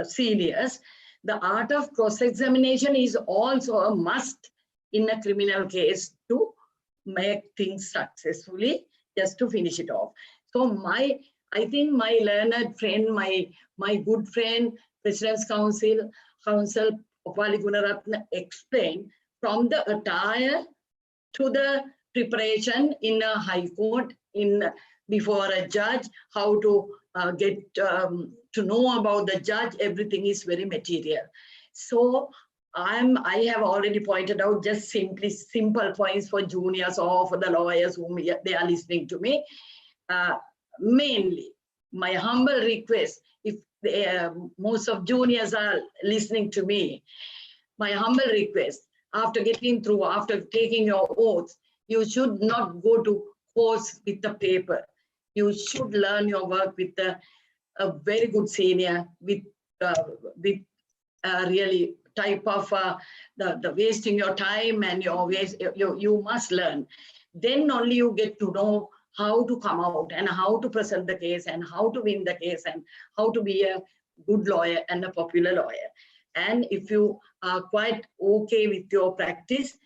seniors. The art of cross-examination is also a must in a criminal case to make things successfully, just to finish it off. So I think my learned friend, my good friend, President's Counsel Opali Gunaratne explained from the attire to the preparation in a high court, before a judge, how to get to know about the judge. Everything is very material. So I have already pointed out just simple points for juniors or for the lawyers whom they are listening to me. Mainly, my humble request, if most of juniors are listening to me, my humble request, after taking your oath, you should not go to course with the paper. You should learn your work with a very good senior, with really type of the wasting your time and you must learn. Then only you get to know how to come out and how to present the case and how to win the case and how to be a good lawyer and a popular lawyer. And if you are quite okay with your practice,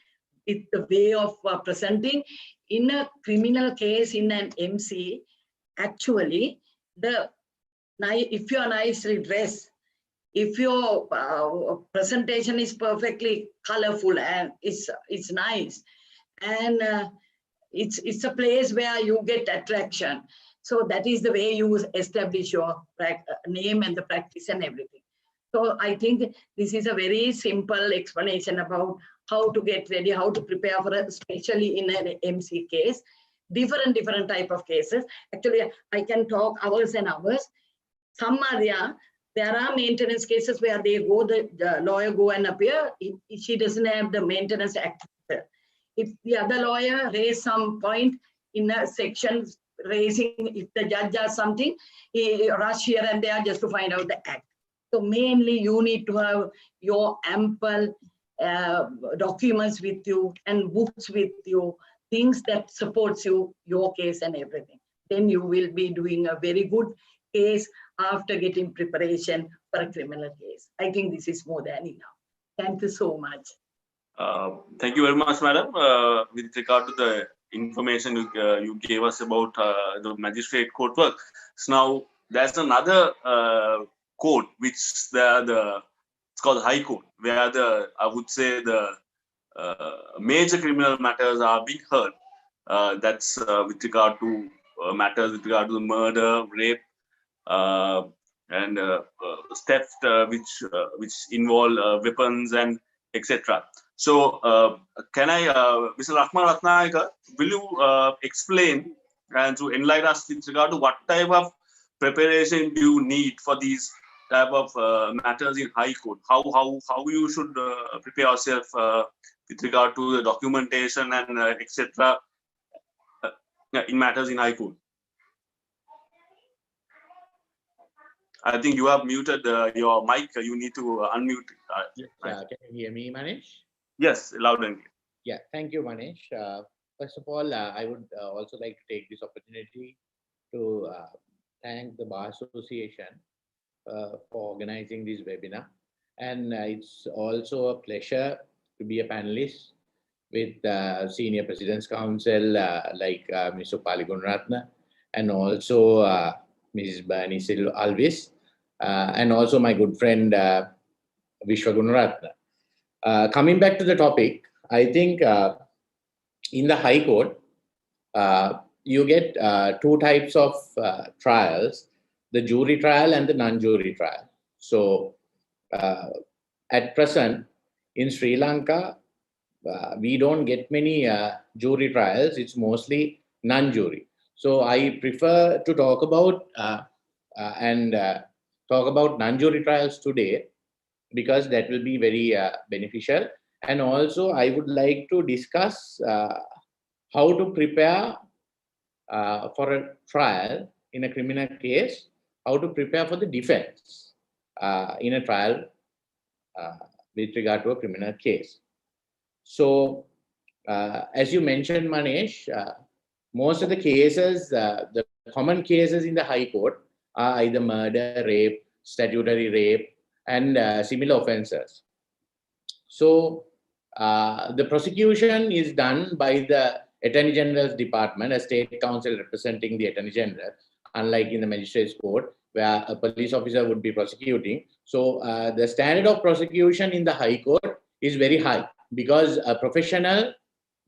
with the way of presenting in a criminal case in an MC, actually, if you are nicely dressed, if your presentation is perfectly colorful and it's nice, and it's a place where you get attraction. So that is the way you establish your name and the practice and everything. So I think this is a very simple explanation about how to get ready, how to prepare for especially in an MC case, different type of cases. Actually, I can talk hours and hours. Some are there are maintenance cases where they go, the lawyer go and appear. She doesn't have the maintenance act. If the other lawyer raised some point in a section raising, if the judge does something, he rush here and there just to find out the act. So mainly you need to have your ample documents with you and books with you, things that supports you, your case and everything. Then you will be doing a very good case after getting preparation for a criminal case. I think this is more than enough. Thank you so much. Thank you very much, madam. With regard to the information you gave us about the magistrate court work. So now there's another court which it's called High Court, where I would say the major criminal matters are being heard. That's with regard to matters with regard to the murder, rape, and theft, which involve weapons and etc. So, can I, Mr. Rahman Ratnayaka, will you explain and to enlighten us with regard to what type of preparation do you need for these type of matters in High Court? How you should prepare yourself with regard to the documentation and etc. In matters in High Court? I think you have muted your mic. You need to unmute. Can you hear me, Manish? Yes, loud and clear. Yeah, thank you, Manish. First of all, I would also like to take this opportunity to thank the Bar Association for organizing this webinar. And it's also a pleasure to be a panelist with Senior President's Counsel like Mr. Upali Gunaratna, and also Mrs. Bernice Alves, and also my good friend Vishwa Gunaratna. Coming back to the topic, I think in the High Court, you get two types of trials, the jury trial and the non-jury trial. So at present, in Sri Lanka, we don't get many jury trials. It's mostly non-jury. So I prefer to talk about non-jury trials today, because that will be very beneficial. And also I would like to discuss how to prepare for a trial in a criminal case, how to prepare for the defense in a trial with regard to a criminal case. So as you mentioned, Manish, most of the cases, the common cases in the High Court are either murder, rape, statutory rape, and similar offences. So the prosecution is done by the Attorney General's Department, a state counsel representing the Attorney General, unlike in the Magistrates Court, where a police officer would be prosecuting. So the standard of prosecution in the High Court is very high, because a professional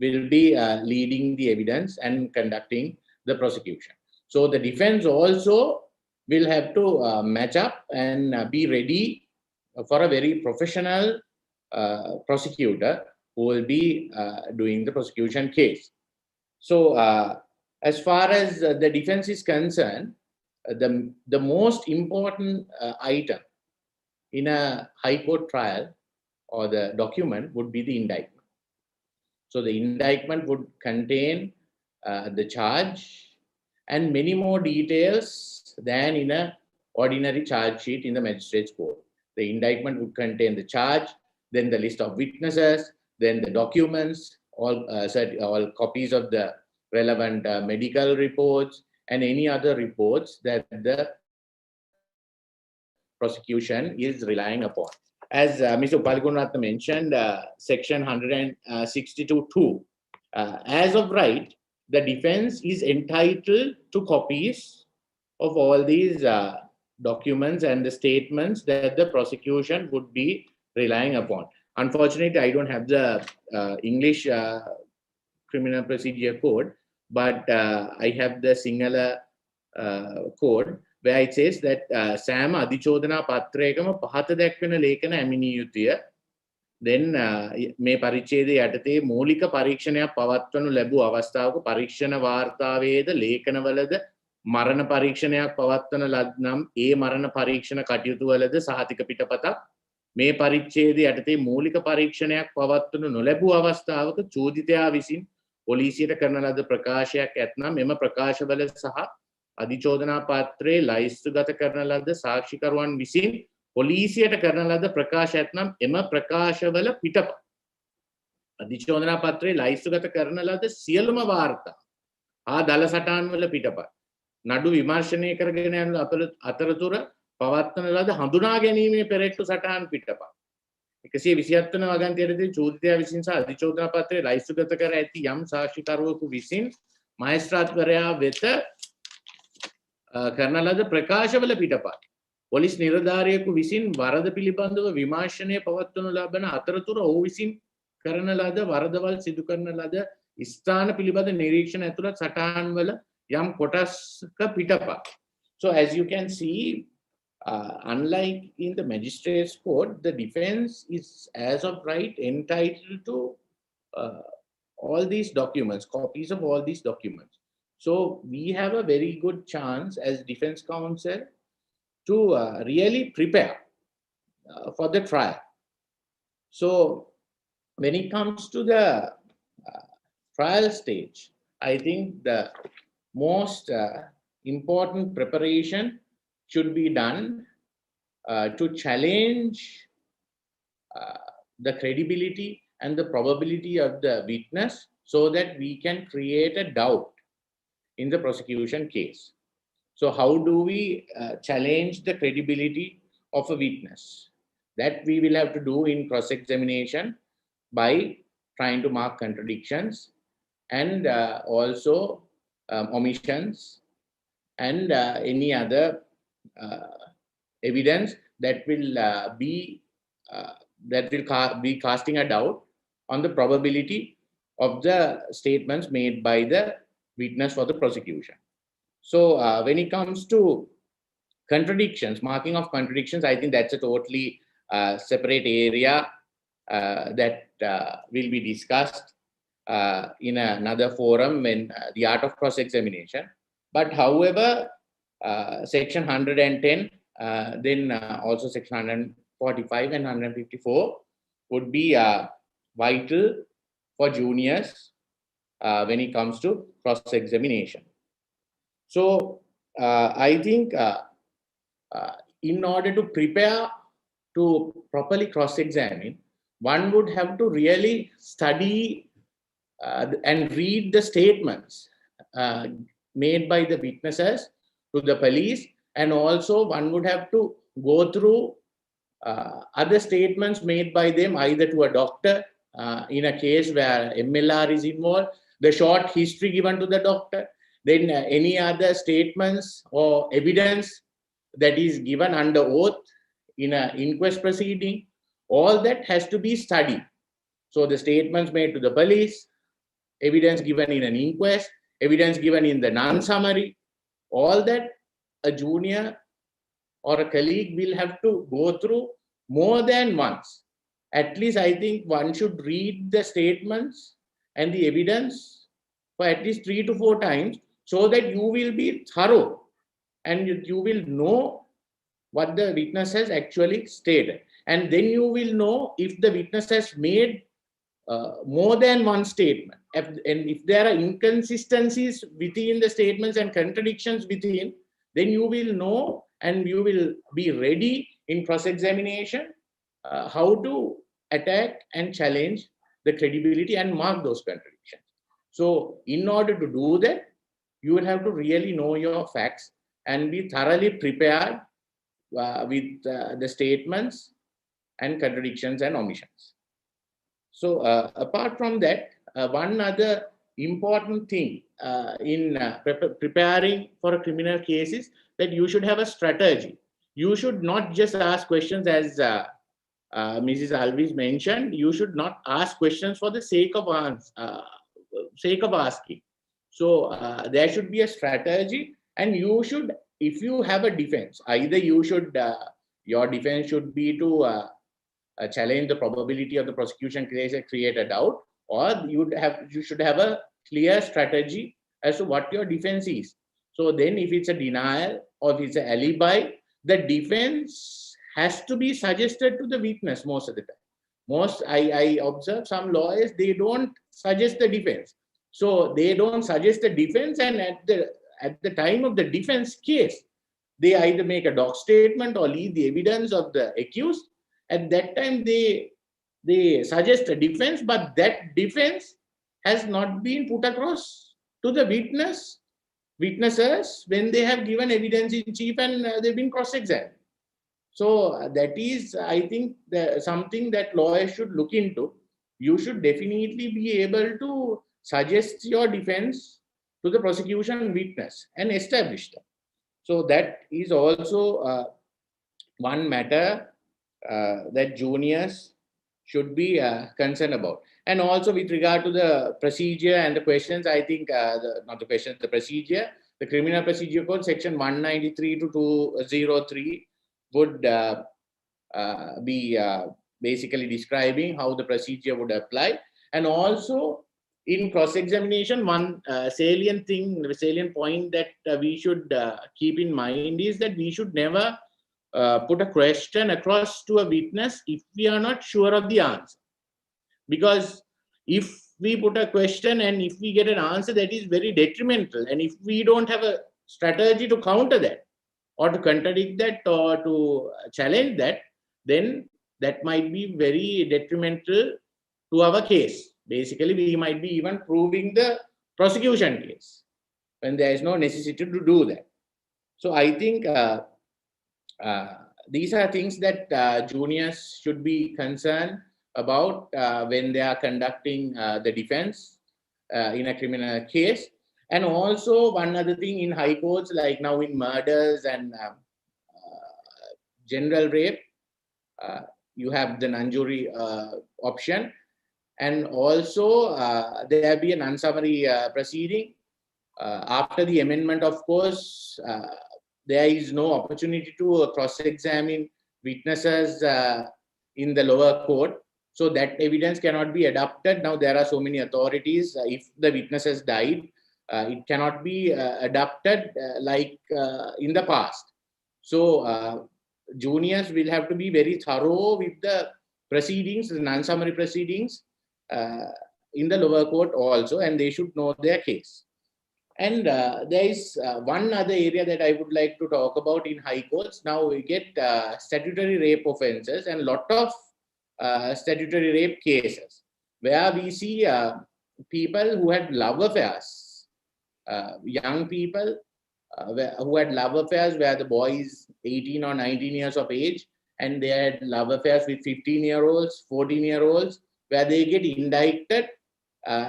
will be leading the evidence and conducting the prosecution. So the defense also will have to match up and be ready for a very professional prosecutor who will be doing the prosecution case. So as far as the defense is concerned, the most important item in a High Court trial or the document would be the indictment. So the indictment would contain the charge and many more details than in an ordinary charge sheet in the Magistrates Court. The indictment would contain the charge, then the list of witnesses, then the documents, all copies of the relevant medical reports and any other reports that the prosecution is relying upon. As Mr. Upali Gunaratna mentioned, section 162(2), as of right, the defense is entitled to copies of all these documents and the statements that the prosecution would be relying upon. Unfortunately, I don't have the English criminal procedure code, but I have the Sinhala code, where it says that සෑම අධිචෝදනා පත්‍රයකම පහත දැක්වෙන ලේඛන ඇමිනිය යුතුය. Then මේ පරිච්ඡේදය යටතේ මූලික පරීක්ෂණයක් පවත්වනු ලැබූ අවස්ථාවක පරීක්ෂණ වාර්තාවේද ලේඛනවලද මරණ පරීක්ෂණයක් පවත්වන ලද්නම් ඒ මරණ පරීක්ෂණ කටයුතුවලද සහතික පිටපතක් මේ පරිච්ඡේදය යටතේ මූලික පරීක්ෂණයක් පවත්වනු නොලැබූ අවස්ථාවක චෝදිතයා විසින් පොලිසියට කරන ලද ප්‍රකාශයක් ඇතනම් එම ප්‍රකාශවල සහ අධිචෝදනා පත්‍රයේ ලයිස්තුගත කරන ලද සාක්ෂිකරුවන් විසින් පොලිසියට කරන ලද ප්‍රකාශ ඇතනම් එම ප්‍රකාශවල පිටපත් අධිචෝදනා පත්‍රයේ ලයිස්තුගත කරන ලද සියලුම වාර්තා දල සටහන්වල පිටපත් නඩු විමර්ශනය කරගෙන යන අතරතුර පවත්වන ලද හඳුනා ගැනීමේ පෙරෙට්ටු සටහන් පිටපත් 127 වන වගන්තියේදී චෝදිතයා විසින් සහ අධිචෝදනා පත්‍රයේ ලයිස්තුගත කර ඇති යම් සාක්ෂිකරුවෙකු විසින් මහේස්ත්‍රාත්වරයා වෙත කරන ලද ප්‍රකාශවල පිටපත් පොලිස් නිලධාරියෙකු විසින් වරද පිළිබඳව විමර්ශනය පවත්වනු ලබන අතරතුර ඔහු විසින් කරන ලද වරදවල් සිදු කරන ලද ස්ථාන පිළිබඳ නිරීක්ෂණ ඇතුළත් සටහන්වල යම් කොටස්ක පිටපත්. So as you can see, unlike in the magistrate's court, the defense is as of right entitled to all these documents, copies of all these documents. So we have a very good chance as defense counsel to really prepare for the trial. So when it comes to the trial stage, I think the most important preparation should be done to challenge the credibility and the probability of the witness so that we can create a doubt in the prosecution case. So how do we challenge the credibility of a witness? That we will have to do in cross-examination by trying to mark contradictions and also omissions and any other evidence that will be casting a doubt on the probability of the statements made by the witness for the prosecution. So when it comes to contradictions, marking of contradictions, I think that's a totally separate area that will be discussed in another forum when the art of cross-examination. But however, section 110, then also section 145 and 154 would be vital for juniors when it comes to cross-examination. So I think in order to prepare to properly cross-examine, one would have to really study and read the statements made by the witnesses to the police, and also one would have to go through other statements made by them either to a doctor in a case where MLR is involved, the short history given to the doctor, then any other statements or evidence that is given under oath in an inquest proceeding. All that has to be studied. So the statements made to the police, evidence given in an inquest, evidence given in the non-summary, all that a junior or a colleague will have to go through more than once. At least I think one should read the statements and the evidence for at least 3 to 4 times so that you will be thorough and you will know what the witness has actually stated. And then you will know if the witness has made more than one statement. And if there are inconsistencies within the statements and contradictions within, then you will know and you will be ready in cross-examination how to attack and challenge the credibility and mark those contradictions. So in order to do that, you will have to really know your facts and be thoroughly prepared with the statements and contradictions and omissions. So apart from that, one other important thing in preparing for a criminal case is that you should have a strategy. You should not just ask questions as Mrs. Alves mentioned. You should not ask questions for the sake of asking. So there should be a strategy, and you should, if you have a defense, either you should, your defense should be to challenge the probability of the prosecution case and create a doubt, or you should have a clear strategy as to what your defense is. So then if it's a denial or if it's an alibi, the defense has to be suggested to the witness most of the time. I observe some lawyers, they don't suggest the defense. So they don't suggest the defense, and at the time of the defense case, they either make a doc statement or leave the evidence of the accused. At that time, they suggest a defense, but that defense has not been put across to the witnesses when they have given evidence in chief and they've been cross-examined. So that is, I think, something that lawyers should look into. You should definitely be able to suggest your defense to the prosecution witness and establish that. So that is also one matter that juniors should be concerned about. And also with regard to the procedure and the questions, I think, not the questions, the procedure, the Criminal Procedure Code, section 193 to 203 would be basically describing how the procedure would apply. And also in cross-examination, one salient point that we should keep in mind is that we should never put a question across to a witness if we are not sure of the answer. Because if we put a question and if we get an answer, that is very detrimental. And if we don't have a strategy to counter that, or to contradict that, or to challenge that, then that might be very detrimental to our case. Basically, we might be even proving the prosecution case when there is no necessity to do that. So I think these are things that juniors should be concerned about when they are conducting the defense in a criminal case. And also one other thing in high courts, like now in murders and general rape, you have the non-jury option. And also there will be a non-summary proceeding. After the amendment, of course, there is no opportunity to cross-examine witnesses in the lower court. So that evidence cannot be adopted. Now there are so many authorities. If the witness has died, it cannot be adopted like in the past. So juniors will have to be very thorough with the proceedings, the non-summary proceedings in the lower court also, and they should know their case. And there is one other area that I would like to talk about in high courts. Now we get statutory rape offences and a lot of statutory rape cases where we see people who had love affairs, young people who had love affairs where the boy is 18 or 19 years of age, and they had love affairs with 15-year-olds, 14-year-olds, where they get indicted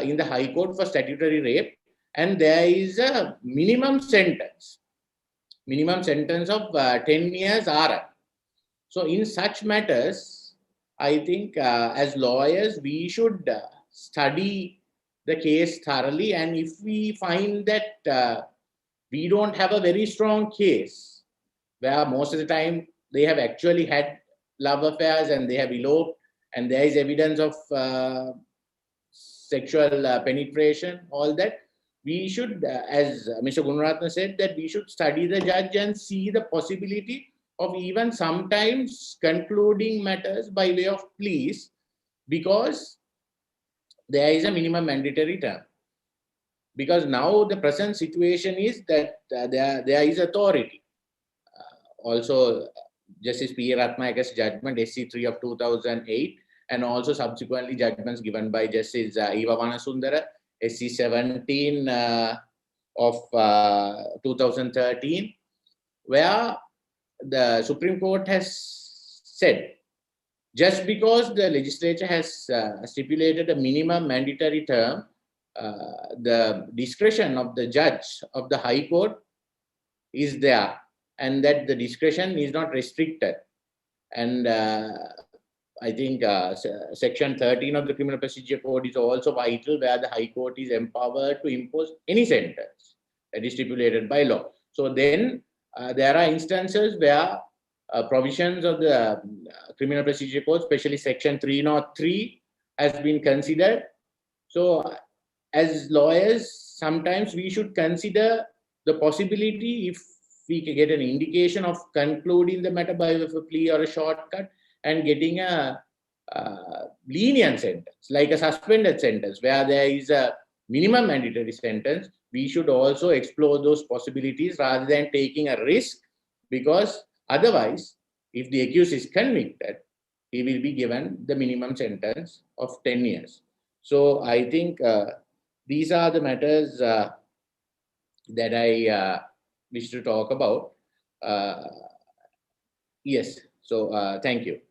in the high court for statutory rape. And there is a minimum sentence of 10 years RR. So in such matters, I think as lawyers, we should study the case thoroughly. And if we find that we don't have a very strong case, where most of the time they have actually had love affairs and they have eloped, and there is evidence of sexual penetration, all that, we should, as Mr. Gunaratna said, that we should study the judge and see the possibility of even sometimes concluding matters by way of pleas, because there is a minimum mandatory term. Because now the present situation is that there is authority. Also, Justice P. Ratnayaka's judgment, SC3 of 2008, and also subsequently judgments given by Justice Eva Vanasundara, SC17 of 2013, where the Supreme Court has said, just because the legislature has stipulated a minimum mandatory term, the discretion of the judge of the High Court is there, and that the discretion is not restricted. And I think section 13 of the Criminal Procedure Code is also vital, where the High Court is empowered to impose any sentence that is stipulated by law. So then there are instances where provisions of the Criminal Procedure Code, especially section 303, has been considered. So as lawyers, sometimes we should consider the possibility, if we can get an indication of concluding the matter by a plea or a shortcut, and getting a lenient sentence, like a suspended sentence, where there is a minimum mandatory sentence, we should also explore those possibilities rather than taking a risk, because otherwise, if the accused is convicted, he will be given the minimum sentence of 10 years. So I think these are the matters that I wish to talk about. Yes, so thank you.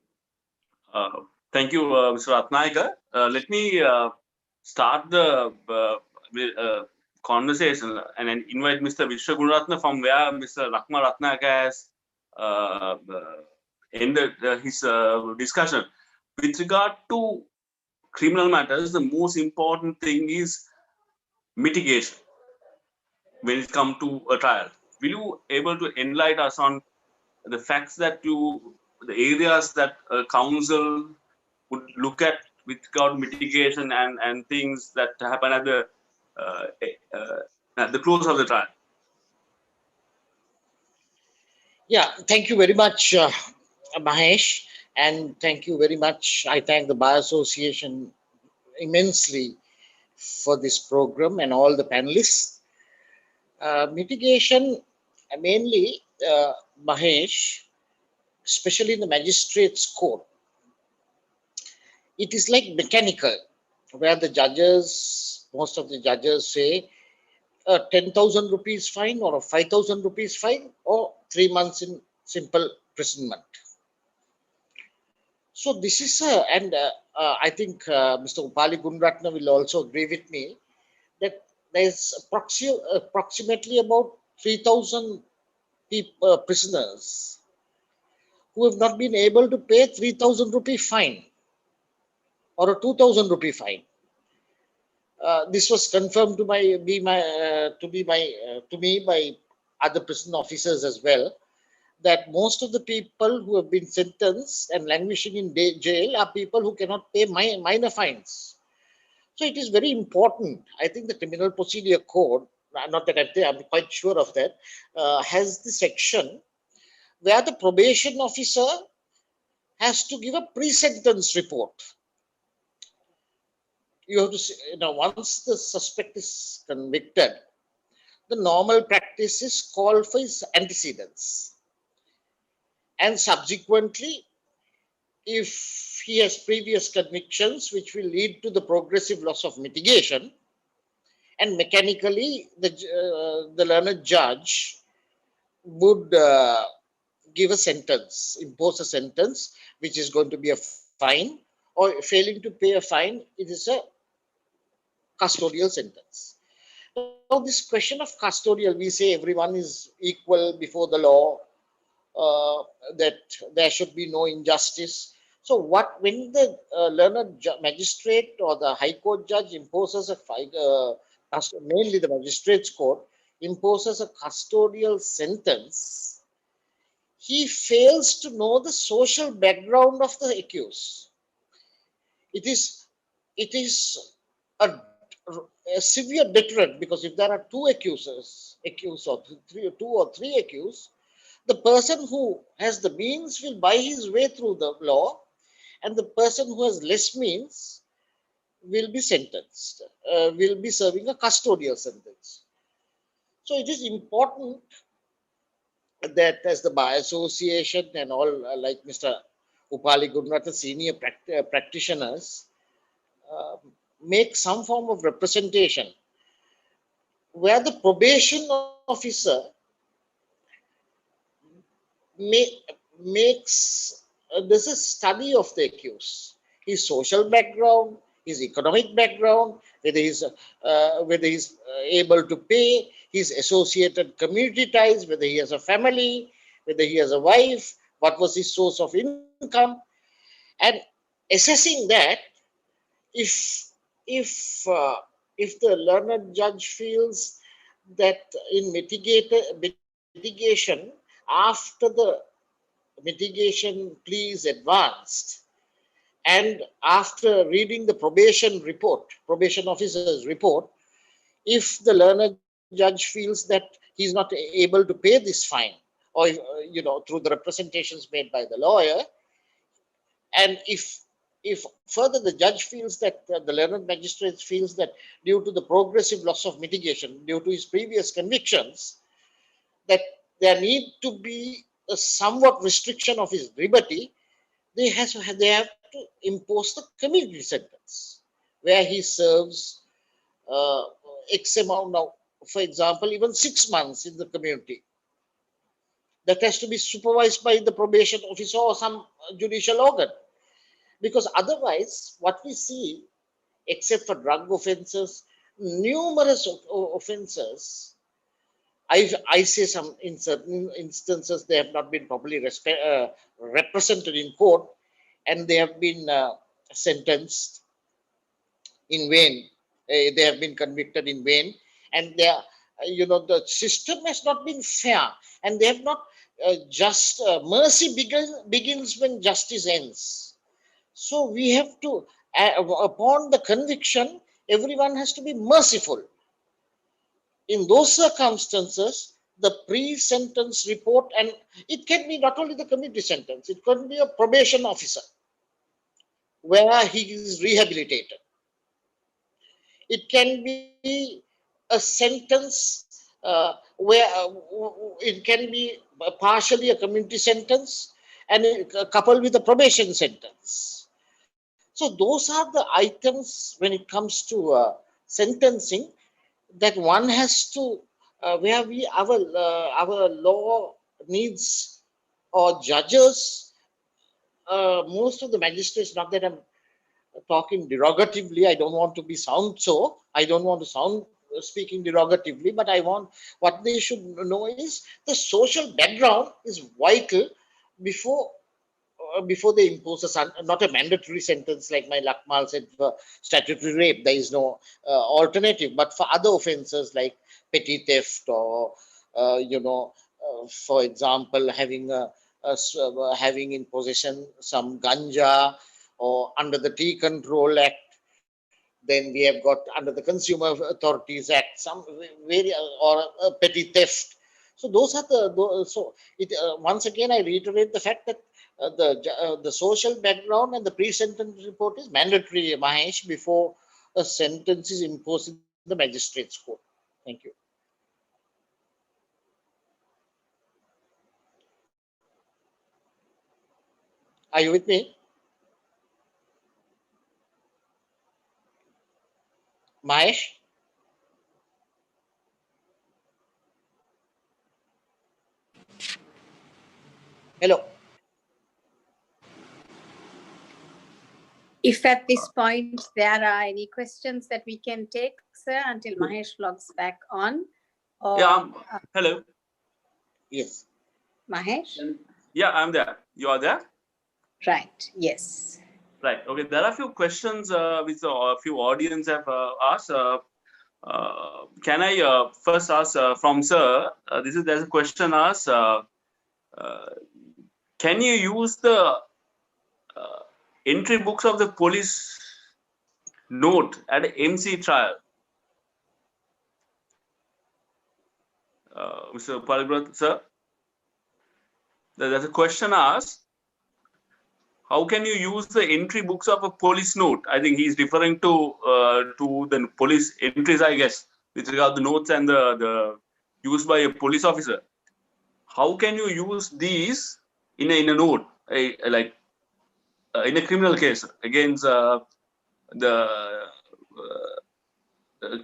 Thank you, Mr. Ratnayaka. Let me start the conversation and then invite Mr. Vishwa Gunaratna from where Mr. Lakma Ratnayaka has ended his discussion. With regard to criminal matters, the most important thing is mitigation when it comes to a trial. Will you able to enlighten us on the facts that the areas that counsel would look at with regard to mitigation and things that happen at the close of the trial? Yeah, thank you very much, Mahesh, and thank you very much. I thank the Bar Association immensely for this program and all the panelists. Mitigation, mainly, Mahesh, especially in the magistrates' court, it is like mechanical, where the judges, most of the judges say, 10,000 rupees fine or a 5,000 rupees fine or 3 months in simple imprisonment. So this is, and I think Mr. Upali Gunratna will also agree with me that there's approximately about 3,000 prisoners who have not been able to pay 3,000 rupee fine or a 2,000 rupee fine. This was confirmed to me by other prison officers as well, that most of the people who have been sentenced and languishing in jail are people who cannot pay minor fines. So it is very important. I think the Criminal Procedure Code, not that I'm quite sure of that, has the section where the probation officer has to give a pre-sentence report. You have to say, once the suspect is convicted, the normal practice is called for his antecedents. And subsequently, if he has previous convictions, which will lead to the progressive loss of mitigation, and mechanically the learned judge would give a sentence, impose a sentence, which is going to be a fine, or failing to pay a fine, it is a custodial sentence. Now, this question of custodial, we say everyone is equal before the law, that there should be no injustice. So when the learned magistrate or the High Court judge imposes a fine, mainly the magistrate's court, imposes a custodial sentence, he fails to know the social background of the accused. It is a severe deterrent, because if there are two accusers, or two or three accused, the person who has the means will buy his way through the law, and the person who has less means will be sentenced, will be serving a custodial sentence. So it is important that as the Bar Association and all, like Mr. Upali Gunratna, senior practitioners, make some form of representation where the probation officer makes this is study of the accused, his social background, his economic background, whether he's able to pay, his associated community ties, whether he has a family, whether he has a wife, what was his source of income, and assessing that, if the learned judge feels that in mitigation, after the mitigation plea is advanced, and after reading the probation officer's report, if the learned judge feels that he's not able to pay this fine, or through the representations made by the lawyer, and if if further the judge feels that the learned magistrate feels that due to the progressive loss of mitigation, due to his previous convictions, that there need to be a somewhat restriction of his liberty, they have to impose the community sentence, where he serves X amount now, for example, even 6 months in the community. That has to be supervised by the probation officer or some judicial organ. Because otherwise, what we see, except for drug offences, numerous offences, I say some in certain instances they have not been properly represented in court, and they have been sentenced in vain. They have been convicted in vain, and they are, the system has not been fair, and they have not mercy begins when justice ends. So we have to, upon the conviction, everyone has to be merciful. In those circumstances, the pre-sentence report, and it can be not only the community sentence, it can be a probation officer where he is rehabilitated. It can be a sentence where it can be partially a community sentence and coupled with a probation sentence. So those are the items when it comes to sentencing that one has to, where our law needs, or judges, most of the magistrates, not that I'm talking derogatively, I don't want to be sound so, I don't want to sound speaking derogatively, but I want, what they should know is the social background is vital before they impose not a mandatory sentence like my Lakmal said for statutory rape. There is no alternative, but for other offences like petty theft or for example having having in possession some ganja, or under the Tea Control Act, then we have got under the Consumer Authorities Act some or petty theft. So those are once again I reiterate the fact that the social background and the pre-sentence report is mandatory, Mahesh, before a sentence is imposed in the magistrate's court. Thank you. Are you with me, Mahesh? Hello. If at this point there are any questions that we can take, sir, until Mahesh logs back on. Or, Yeah. Hello. Yes. Mahesh? Yeah, I'm there. You are there? Right. Yes. Right. Okay. There are a few questions which a few audience have asked. Can I first ask from sir? There's a question asked. Can you use the entry books of the police note at MC trial? Mr. Palibrat, sir, there's a question asked. How can you use the entry books of a police note? I think he's referring to the police entries, I guess, with regard to the notes and the used by a police officer. How can you use these in a note, in a criminal case against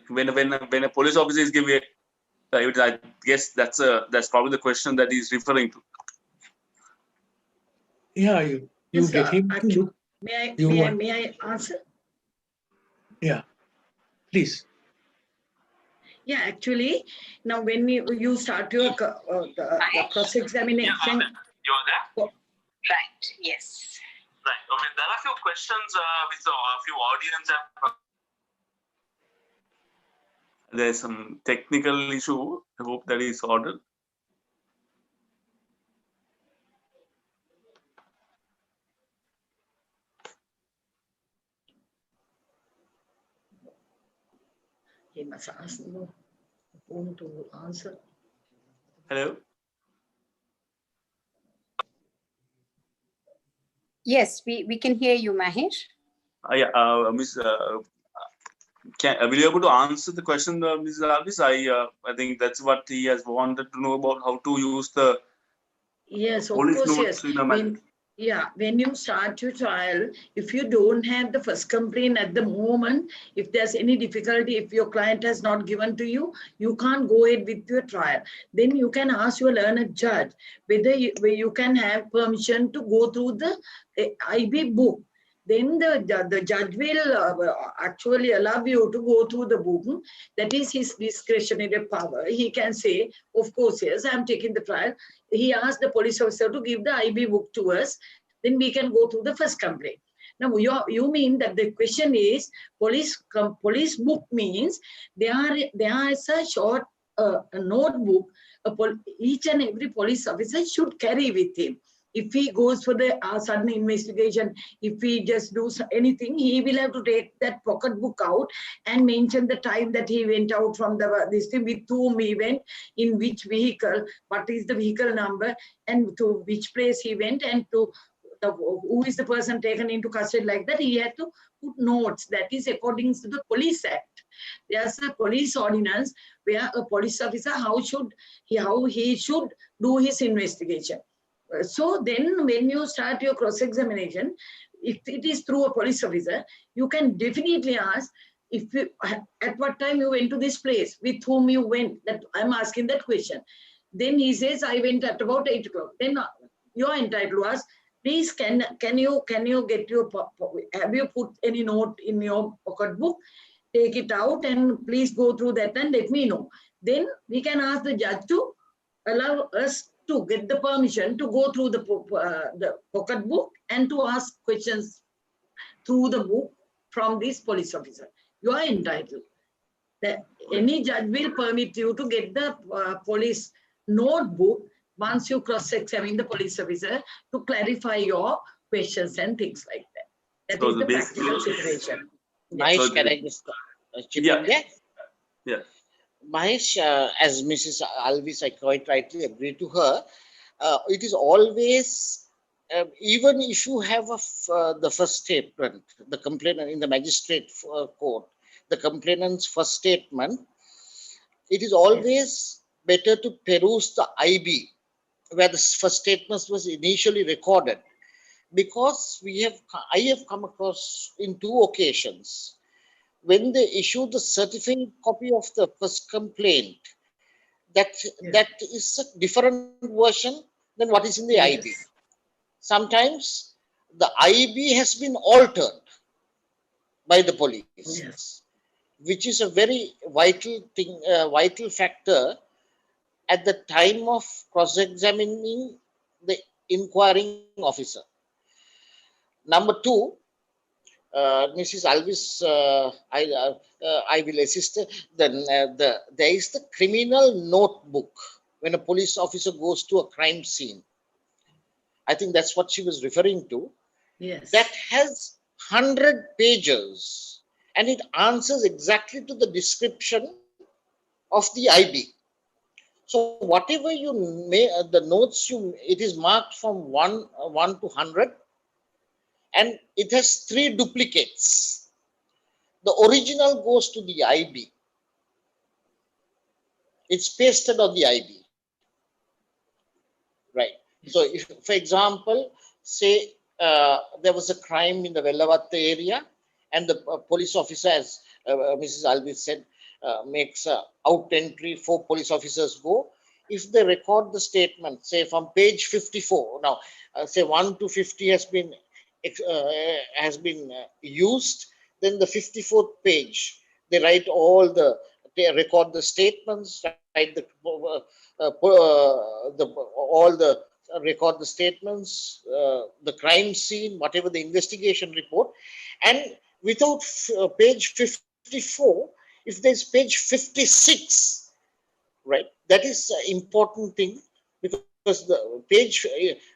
when a police officer is giving? I guess that's probably the question that he's referring to. Yeah, you Yes, get him to look. May I answer? Yeah, please. Yeah, actually, now when you start your the cross-examination. You're there? Right. Yes. Right. Okay. There are a few questions which a few audience have. There's some technical issue. I hope that is sorted. He must ask me phone to answer. Hello. Yes, we can hear you, Mahesh. Ms. Will you able to answer the question, Ms. Alves? I think that's what he has wanted to know about how to use the Yes, of police course, notes yes. in a When you start your trial, if you don't have the first complaint at the moment, if there's any difficulty, if your client has not given to you, you can't go ahead with your trial. Then you can ask your learned judge whether you can have permission to go through the IB book. Then the judge will actually allow you to go through the book. That is his discretionary power. He can say, of course, yes, I'm taking the trial. He asked the police officer to give the IB book to us. Then we can go through the first complaint. Now, you mean that the question is police book means there is a short notebook each and every police officer should carry with him. If he goes for the sudden investigation, if he just do anything, he will have to take that pocket book out and mention the time that he went out from this thing, with whom he went, in which vehicle, what is the vehicle number, and to which place he went, and to who is the person taken into custody. Like that, he had to put notes. That is according to the Police Act. There's a police ordinance where a police officer how he should do his investigation. So then when you start your cross-examination, if it is through a police officer, you can definitely ask, at what time you went to this place, with whom you went, that I'm asking that question. Then he says, I went at about 8 o'clock. Then you're entitled to ask, please, can you get your, have you put any note in your pocket book? Take it out and please go through that and let me know. Then we can ask the judge to allow us to get the permission to go through the pocket book and to ask questions through the book from this police officer. You are entitled. Any judge will permit you to get the police notebook once you cross-examine the police officer to clarify your questions and things like that. That is the practical situation. Mahesh, can I just chip in there? Yeah. Mahesh, as Mrs. Alves, I quite rightly agree to her. It is always, even if you have the first statement, the complainant in the magistrate court, the complainant's first statement, it is always better to peruse the IB, where the first statement was initially recorded, because I have come across in 2 occasions when they issue the certified copy of the first complaint, that is a different version than what is in the IB. Sometimes the IB has been altered by the police, which is a very vital thing, vital factor at the time of cross-examining the inquiring officer. Number 2, Mrs. Alves, I will assist. Then there is the criminal notebook when a police officer goes to a crime scene. I think that's what she was referring to. Yes. That has 100 pages and it answers exactly to the description of the IB. So whatever you may, the notes it is marked from 1 to 100, and it has 3 duplicates. The original goes to the IB. It's pasted on the IB. Right. So if, for example, say there was a crime in the Vellavatta area and the police officer, as Mrs. Alves said, makes a out entry, 4 police officers go. If they record the statement, say from page 54, now say 1 to 50 has been used, then the 54th page, they write they record the statements, write record the statements, the crime scene, whatever the investigation report, and without page 54, if there's page 56, right, that is an important thing, because the page,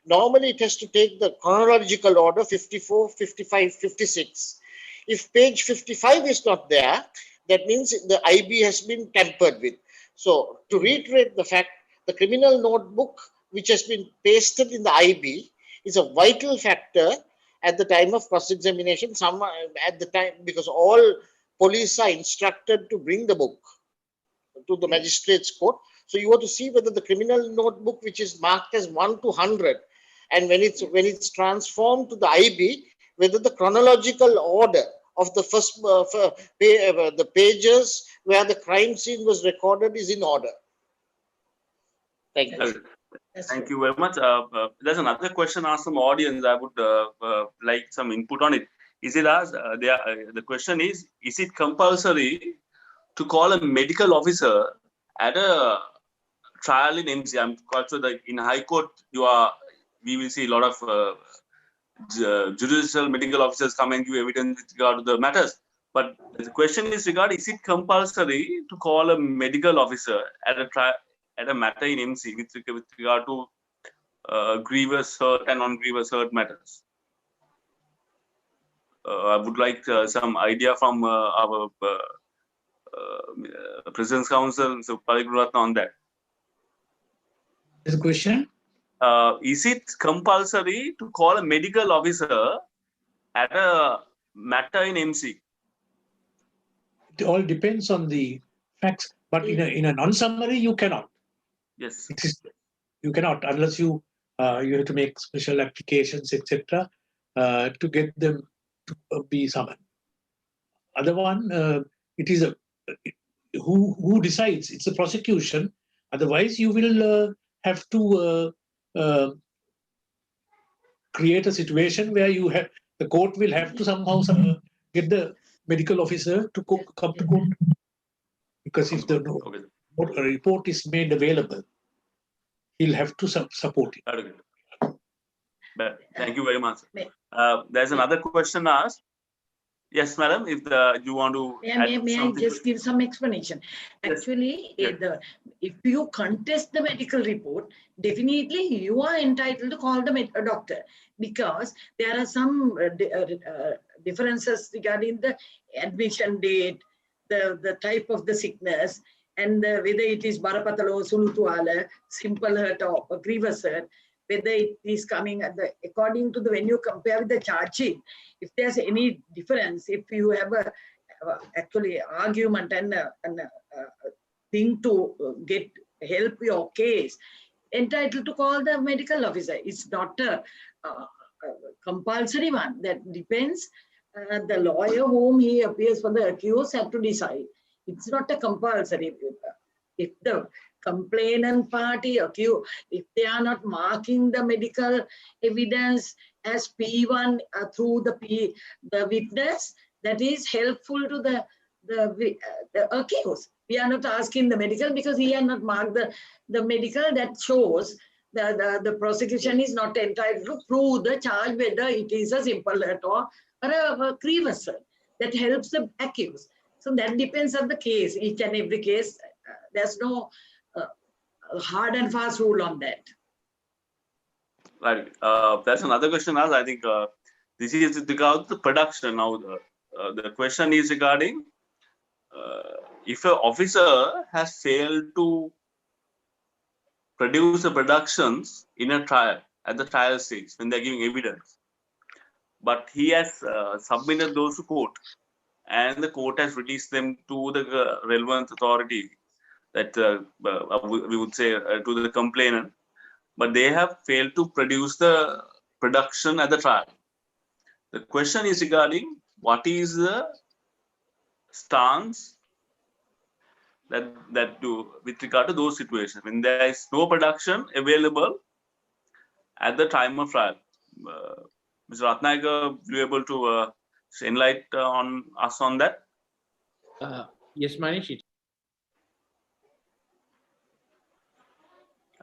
normally it has to take the chronological order, 54, 55, 56. If page 55 is not there, that means the IB has been tampered with. So to reiterate the fact, the criminal notebook which has been pasted in the IB is a vital factor at the time of cross-examination, some at the time, because all police are instructed to bring the book to the magistrate's court. So you have to see whether the criminal notebook, which is marked as 1 to 100, and when it's transformed to the IB, whether the chronological order of the first the pages where the crime scene was recorded is in order. Thank you. Thank you very much. There's another question asked from audience. I would like some input on it. Is it asked? The question is it compulsory to call a medical officer at a trial in MC? I'm quite sure that in High Court, we will see a lot of judicial medical officers come and give evidence with regard to the matters. But the question is is it compulsory to call a medical officer at a trial, at a matter in MC with regard to grievous hurt and non-grievous hurt matters? I would like some idea from our President's Counsel, so Pariguratna, on that. Is the question? Is it compulsory to call a medical officer at a matter in MC? It all depends on the facts, but in a non-summary, you cannot. Yes. You cannot unless you have to make special applications, etc., to get them to be summoned. Other one, it is who decides? It's the prosecution. Otherwise, you will have to create a situation where the court will have to somehow get the medical officer to come to court, because if the report is made available, he'll have to support it. But thank you very much. There's another question asked. Yes, madam, if you want to may I just give some explanation? Yes. Actually, if you contest the medical report, definitely you are entitled to call the doctor, because there are some differences regarding the admission date, the type of the sickness, and whether it is Barapatalo, Sulutuala, simple hurt or grievous hurt, whether it is coming according to when you compare with the charge sheet, if there's any difference, if you have actually argument and thing to get help your case, entitled to call the medical officer. It's not a compulsory one. That depends. The lawyer whom he appears for the accused have to decide. It's not a compulsory. If the complainant party accused, if they are not marking the medical evidence as P1 through the witness, that is helpful to the accused. We are not asking the medical because he has not marked the medical. That shows the prosecution is not entitled to prove the charge whether it is a simple hurt or a grievous hurt. That helps the accused. So that depends on the case. Each and every case, there's no hard and fast rule on that. Right. That's another question asked. I think this is with regard to the production. Now, the question is regarding if an officer has failed to produce the productions in a trial, at the trial stage, when they're giving evidence, but he has submitted those to court, and the court has released them to the relevant authority, that we would say to the complainant, but they have failed to produce the production at the trial. The question is regarding what is the stance that do with regard to those situations when there is no production available at the time of trial. Mr. Ratnayaka, will you be able to enlighten on us on that? Yes, Manish.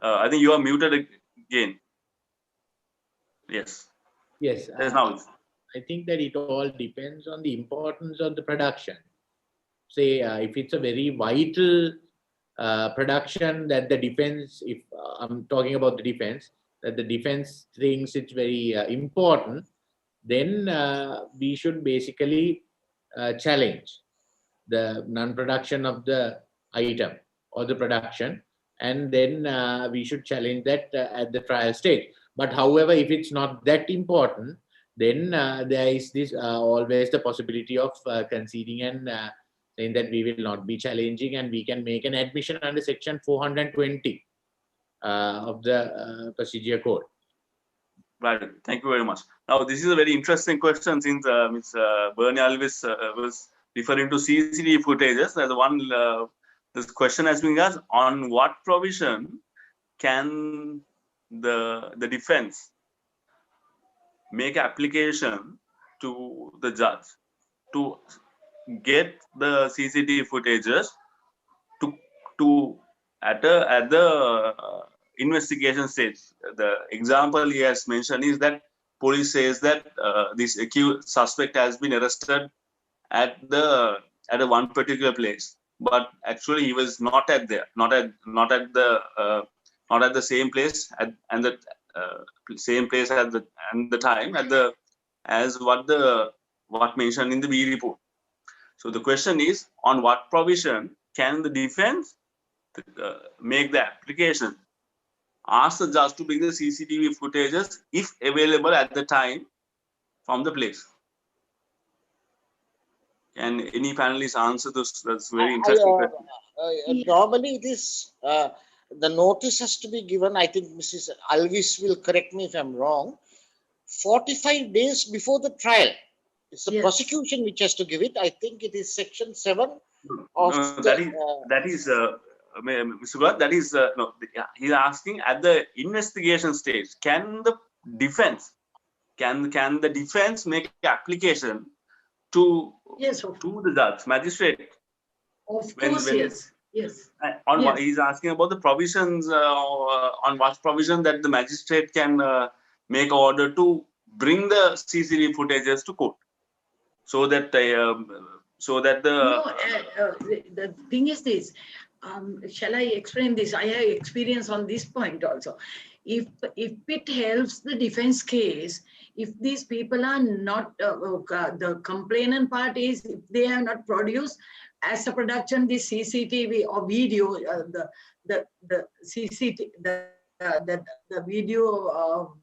I think you are muted again. Yes. Yes. Yes, now. I think that it all depends on the importance of the production. Say, if it's a very vital production that the defense, if I'm talking about the defense, that the defense thinks it's very important, then we should basically challenge the non-production of the item or the production, and then we should challenge that at the trial stage. But however, if it's not that important, then there is this always the possibility of conceding and saying that we will not be challenging, and we can make an admission under section 420 of the procedure code. Right. Thank you very much. Now, this is a very interesting question, since Ms. Bernie Alves was referring to CCTV footages. As one, this question has been asked: on what provision can the defense make application to the judge to get the CCTV footages to at the investigation stage? The example he has mentioned is that police says that this accused suspect has been arrested at a one particular place, but actually he was not at the same place and the same place at the time as what mentioned in the B report. So the question is, on what provision can the defense make the application, ask the judge to bring the CCTV footages if available at the time from the place? Can any panelist answer this? That's very interesting question. Normally, it is the notice has to be given. I think Mrs. Alves will correct me if I'm wrong. 45 days before the trial. It's the prosecution which has to give it. I think it is section 7 of that is Mr. God, that is no. He's asking at the investigation stage. Can the defense make application to the judge, magistrate? Of course, yes. What he's asking about the provisions, on what provision that the magistrate can make order to bring the CCTV footages to court, so that the thing is this. Shall I explain this? I have experience on this point also. If it helps the defense case, if these people are not the complainant parties, if they have not produced as a production the CCTV or video, the CCTV, the video,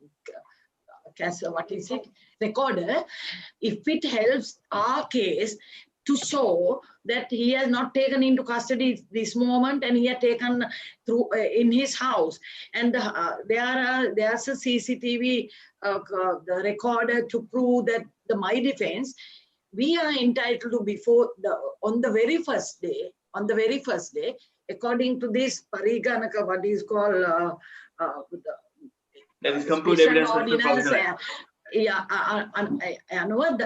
what is it, recorder, if it helps our case to show that he has not taken into custody this moment and he had taken through in his house, and there's a CCTV the recorder to prove that my defense, we are entitled to on the very first day, according to this Pariganaka, what is called that is complete evidence.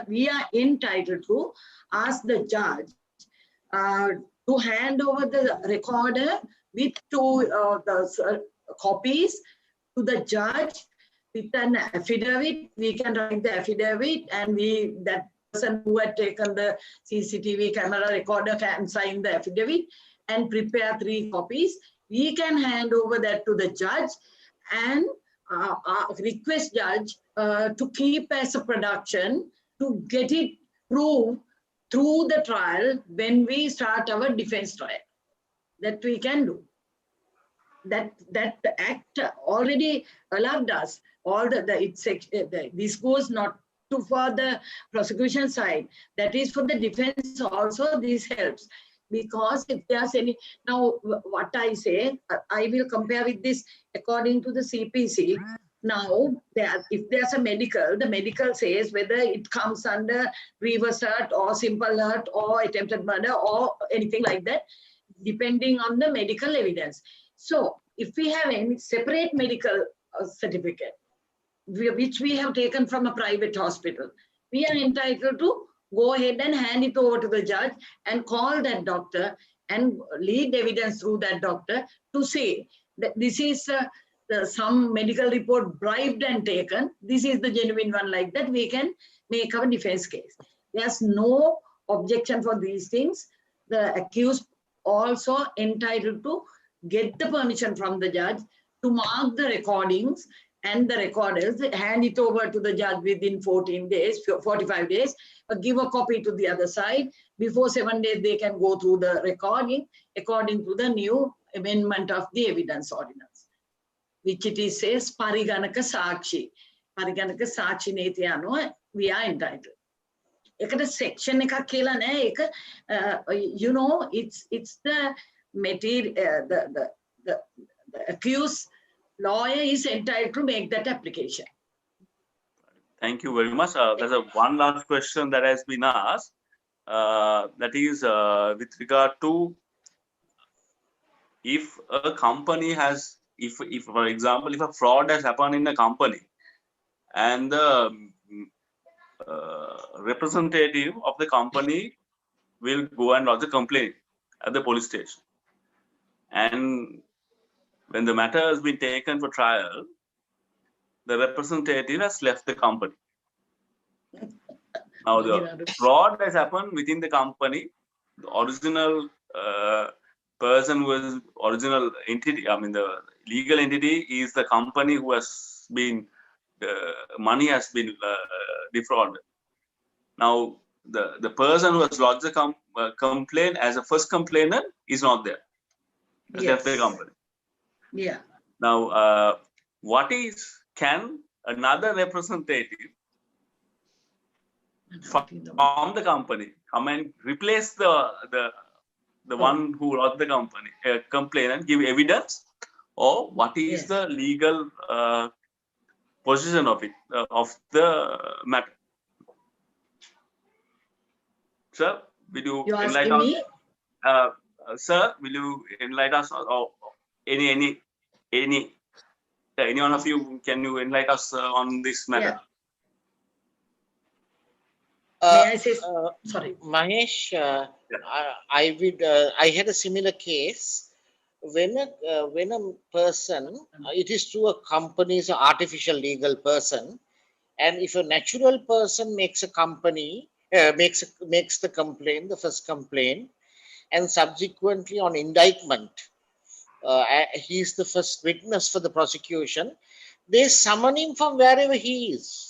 We are entitled to ask the judge to hand over the recorder with the copies to the judge with an affidavit. We can write the affidavit, and that person who had taken the CCTV camera recorder can sign the affidavit and prepare 3 copies. We can hand over that to the judge and request judge to keep as a production to get it proved through the trial when we start our defense trial. That we can do. That act already allowed us. This goes not to for the prosecution side. That is for the defense also. This helps. Because if there's any, now what I say, I will compare with this according to the CPC. Now, if there's a medical, the medical says whether it comes under grievous hurt or simple hurt or attempted murder or anything like that, depending on the medical evidence. So, if we have any separate medical certificate, which we have taken from a private hospital, we are entitled to go ahead and hand it over to the judge and call that doctor and lead evidence through that doctor to say that this is some medical report bribed and taken. This is the genuine one. Like that, we can make our defense case. There's no objection for these things. The accused also entitled to get the permission from the judge to mark the recordings and the recorders, hand it over to the judge within 14 days, 45 days, give a copy to the other side. Before 7 days, they can go through the recording according to the new amendment of the evidence ordinance, which it is says Pariganaka Sakshi. පරිගණක සාක්ෂි නීතිය අනුව we are entitled. ඒකට section එකක් කියලා නෑ. ඒක you know it's the material the accused lawyer is entitled to make that application. Thank you very much. There's one last question that has been asked. That is with regard to if a company has, if for example, if a fraud has happened in a company and the representative of the company will go and lodge a complaint at the police station, and when the matter has been taken for trial, the representative has left the company. Now the fraud has happened within the company. The original person who is original entity, I mean the legal entity is the company who has been, money has been defrauded. Now the person who has lodged the complaint as a first complainant is not there. Has left the company. Yeah. Now can another representative from the company come and replace the one who lost the company complaint and give evidence, or what is the legal position of it of the matter? Sir, will you enlighten us? Sir, will you enlighten us, or any one of you, can you enlighten us on this matter? May I say, sorry, Mahesh, I had a similar case when a person, it is true a company is an artificial legal person, and if a natural person makes a company makes the complaint, the first complaint, and subsequently on indictment, he is the first witness for the prosecution, they summon him from wherever he is.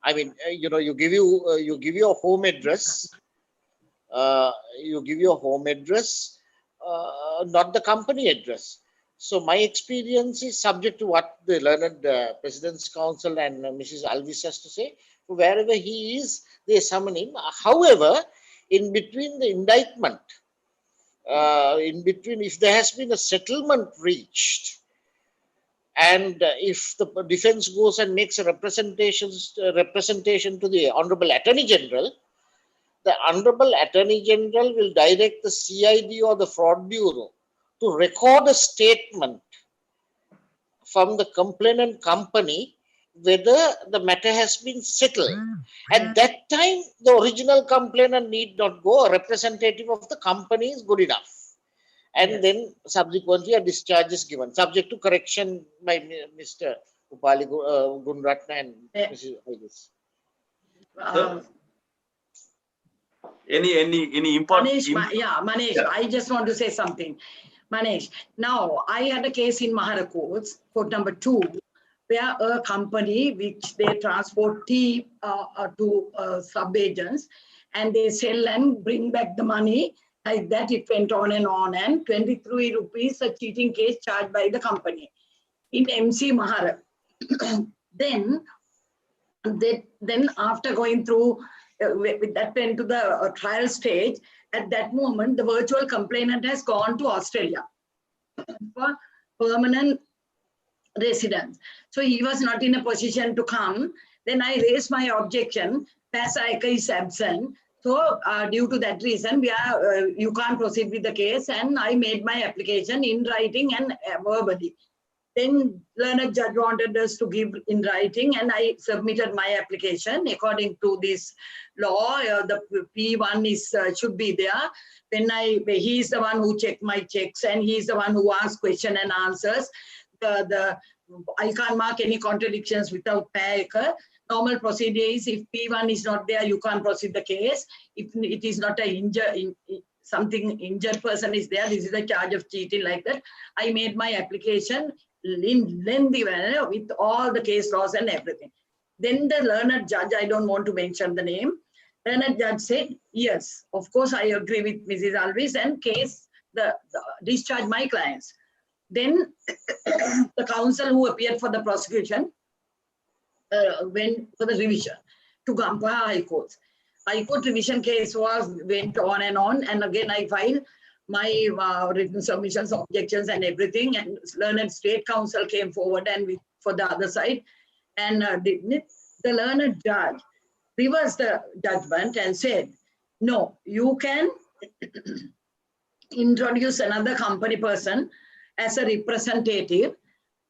I mean, you give your home address. You give your home address, not the company address. So my experience is subject to what the learned President's Counsel and Mrs. Alves has to say. Wherever he is, they summon him. However, in between the indictment, if there has been a settlement reached, and if the defense goes and makes a representation to the Honorable Attorney General, the Honorable Attorney General will direct the CID or the Fraud Bureau to record a statement from the complainant company whether the matter has been settled. At that time, the original complainant need not go. A representative of the company is good enough. And then subsequently a discharge is given, subject to correction by Mr. Upali Gunratna and Mrs. Alves. Any important? Manesh, I just want to say something. Manesh, now I had a case in Mahara courts, court number 2, where a company which they transport tea to sub-agents, and they sell and bring back the money. Like that, it went on, and 23 rupees a cheating case charged by the company in MC Mahara. Then after going through, that went to the trial stage. At that moment, the virtual complainant has gone to Australia for permanent residence. So he was not in a position to come. Then I raised my objection. PASL is absent. So due to that reason, you can't proceed with the case, and I made my application in writing and verbally. Then learned judge wanted us to give in writing, and I submitted my application according to this law. The P1 should be there. Then he is the one who checked my checks, and he is the one who asked question and answers. I can't mark any contradictions without PASL. Normal procedure is if P1 is not there, you can't proceed the case. If it is not a injured person is there, this is a charge of cheating like that. I made my application in lengthy manner with all the case laws and everything. Then the learned judge, I don't want to mention the name, learned judge said, yes, of course I agree with Mrs. Alves, and case discharge my clients. Then the counsel who appeared for the prosecution went for the revision to Gampaha High Court. High Court revision case went on, and again I filed my written submissions, objections, and everything. And learned State Counsel came forward and for the other side, and the learned judge reversed the judgment and said, no, you can introduce another company person as a representative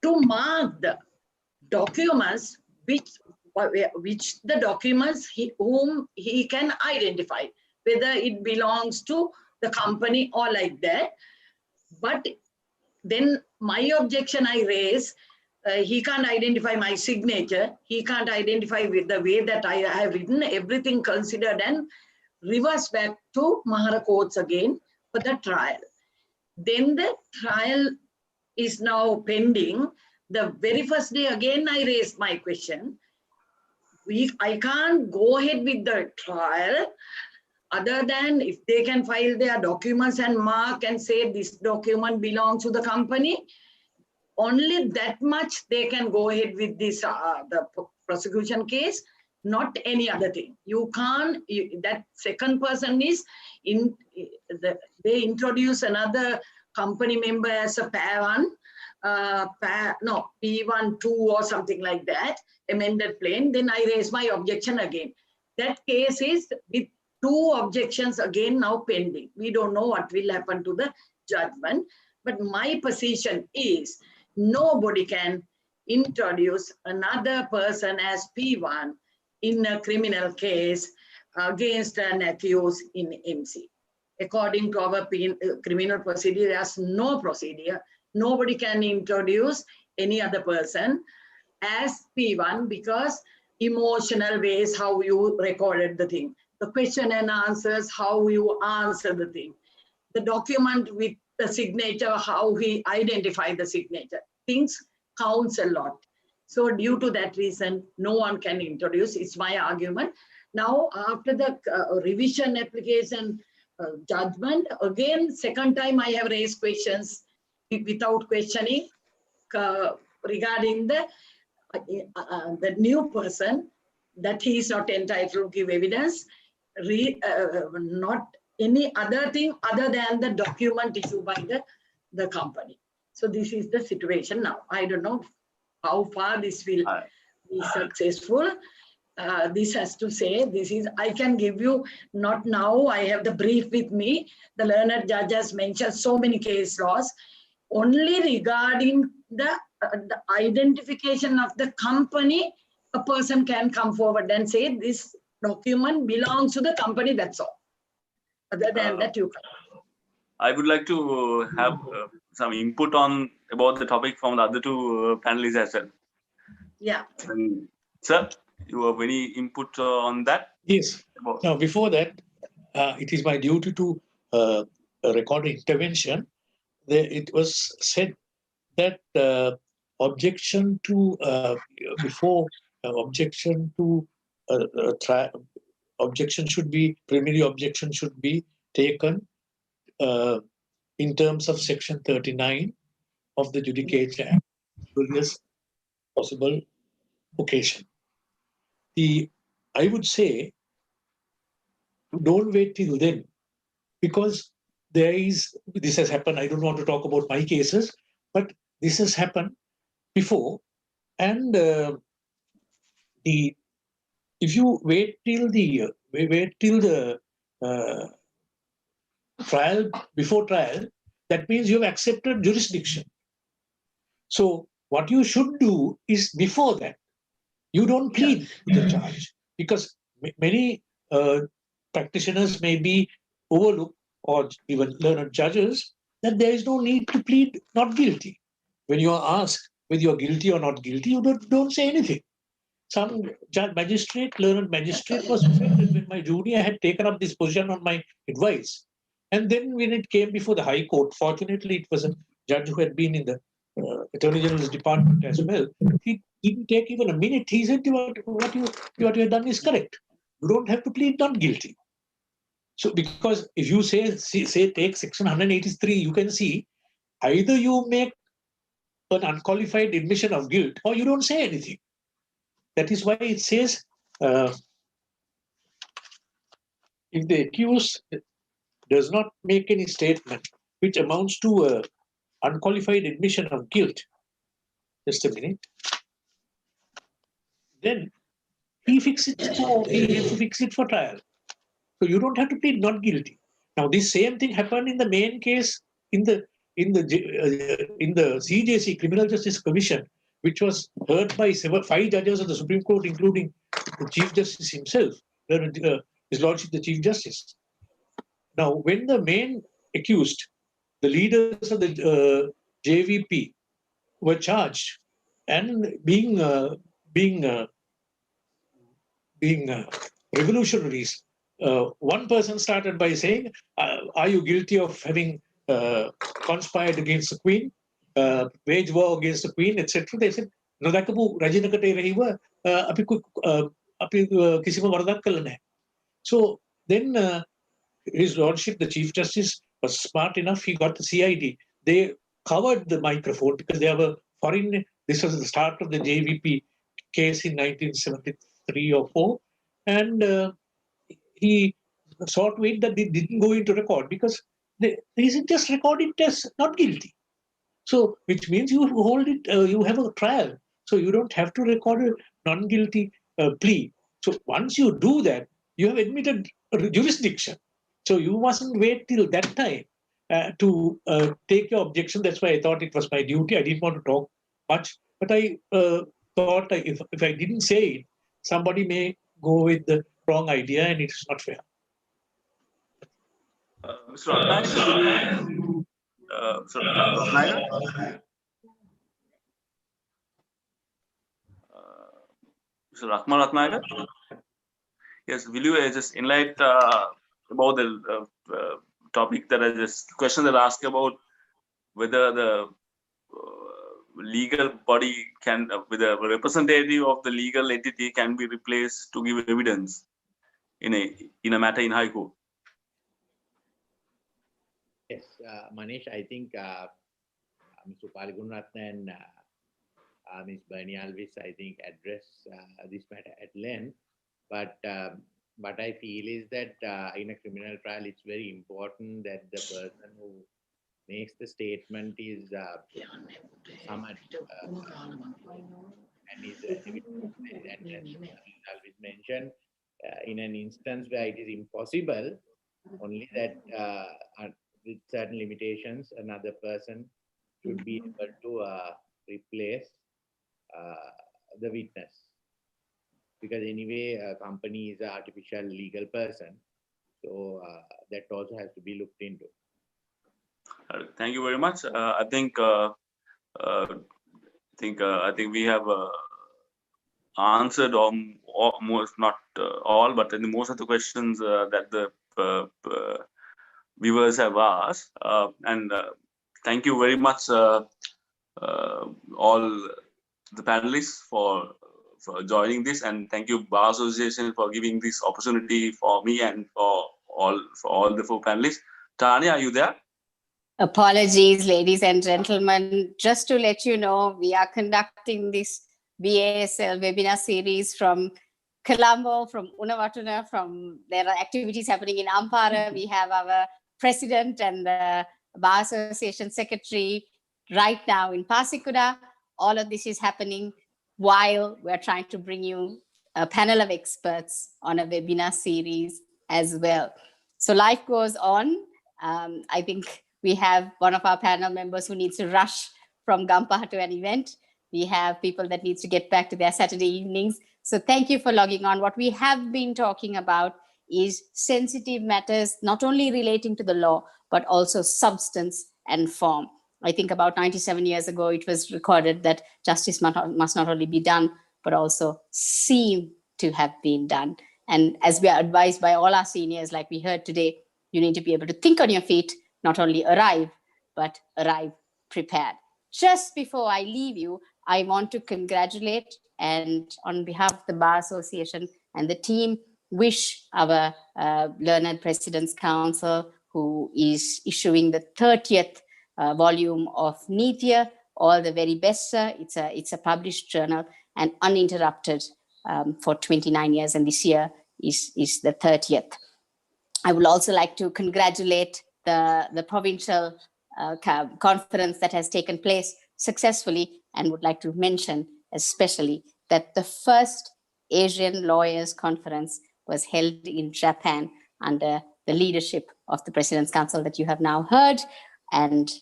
to mark the documents which the documents whom he can identify, whether it belongs to the company or like that. But then my objection I raise, he can't identify my signature, he can't identify with the way that I have written, everything considered, and reverse back to Mahara courts again for the trial. Then the trial is now pending. The very first day again I raised my question. I can't go ahead with the trial other than if they can file their documents and mark and say this document belongs to the company. Only that much they can go ahead with this the prosecution case, not any other thing. You can't, that second person is they introduce another company member as a pair one, P12 or something like that, amended plain. Then I raise my objection again. That case is with 2 objections again now pending. We don't know what will happen to the judgment, but my position is nobody can introduce another person as P1 in a criminal case against an accused in MC. According to our criminal procedure, there's no procedure. Nobody can introduce any other person as P1 because emotional ways how you recorded the thing. The question and answers, how you answer the thing. The document with the signature, how he identified the signature. Things counts a lot. So due to that reason, no one can introduce, it's my argument. Now, after the revision application judgment, again, second time I have raised questions without questioning regarding the new person, that he is not entitled to give evidence, not any other thing other than the document issued by the company. So this is the situation now. I don't know how far this will be successful. This has to say, this is, I can give you, not now, I have the brief with me. The learned judge has mentioned so many case laws. Only regarding the identification of the company, a person can come forward and say this document belongs to the company, that's all. Other than that, you can. I would like to have some input on about the topic from the other 2 panelists as well. Yeah. Sir, you have any input on that? Yes. Now, before that, it is my duty to record intervention. It was said that objection to objection should be, preliminary objection should be taken in terms of section 39 of the Judicature Act, earliest possible occasion. I would say, don't wait till then, because this has happened. I don't want to talk about my cases, but this has happened before. And if you wait till the trial, before trial, that means you have accepted jurisdiction. So what you should do is before that, you don't plead the charge, because many practitioners may be overlooked, or even learned judges, that there is no need to plead not guilty. When you are asked whether you are guilty or not guilty, you don't say anything. Some learned magistrate was offended when my junior had taken up this position on my advice. And then when it came before the High Court, fortunately it was a judge who had been in the Attorney General's department as well. He didn't take even a minute. He said, what you have done is correct. You don't have to plead not guilty. So because if you say take section 183, you can see either you make an unqualified admission of guilt or you don't say anything. That is why it says, if the accused does not make any statement which amounts to a unqualified admission of guilt, just a minute, then he has to fix it for trial. So you don't have to plead not guilty. Now this same thing happened in the main case in the CJC, Criminal Justice Commission, which was heard by 5 judges of the Supreme Court, including the Chief Justice himself, His Lordship the Chief Justice. Now, when the main accused, the leaders of the JVP, were charged and being revolutionaries, one person started by saying, "Are you guilty of having conspired against the Queen, wage war against the Queen, etc.?" They said, "නොදකපු රජිනකට එරෙහිව අපි කිසිම වරදක් කළා නැහැ." So then His Lordship, the Chief Justice, was smart enough. He got the CID. They covered the microphone because they were foreign. This was the start of the JVP case in 1973 or 4. And he saw to it that they didn't go into record because they just recorded it as not guilty. So, which means you hold it, you have a trial. So you don't have to record a non-guilty plea. So once you do that, you have admitted jurisdiction. So you mustn't wait till that time to take your objection. That's why I thought it was my duty. I didn't want to talk much, but I thought if I didn't say it, somebody may go with the wrong idea and it's not fair. Mr. Ratnayakan? Mr. Rahman Ratnayakan? Yes, will you just enlighten about the topic that question that I asked about whether the legal body can, with a representative of the legal entity can be replaced to give evidence in a matter in High Court? Yes, Manish, I think Mr. Paligunratna and Ms. Bernie Alves, I think, address this matter at length. But what I feel is that in a criminal trial, it's very important that the person who makes the statement is summoned and is and as Alves mentioned, in an instance where it is impossible, only that with certain limitations, another person should be able to replace the witness. Because anyway, a company is an artificial legal person, so that also has to be looked into. Thank you very much. I think we have answered almost, not all, but most of the questions that the viewers have asked. And thank you very much, all the panelists for joining this, and thank you Bar Association for giving this opportunity for me and for all the 4 panelists. Tanya, are you there? Apologies, ladies and gentlemen. Just to let you know, we are conducting this BASL webinar series from Colombo, from Unawatuna, there are activities happening in Ampara. We have our president and the Bar Association secretary right now in Pasikuda. All of this is happening while we're trying to bring you a panel of experts on a webinar series as well. So life goes on. I think we have one of our panel members who needs to rush from Gampaha to an event. We have people that needs to get back to their Saturday evenings. So thank you for logging on. What we have been talking about is sensitive matters, not only relating to the law, but also substance and form. I think about 97 years ago, it was recorded that justice must not only be done, but also seem to have been done. And as we are advised by all our seniors, like we heard today, you need to be able to think on your feet, not only arrive, but arrive prepared. Just before I leave you, I want to congratulate and on behalf of the Bar Association and the team, wish our Learned President's Council, who is issuing the 30th volume of Nithya, all the very best, sir. It's a published journal and uninterrupted for 29 years, and this year is the 30th. I would also like to congratulate the provincial conference that has taken place successfully, and would like to mention especially that the first Asian Lawyers Conference was held in Japan under the leadership of the President's Council that you have now heard, and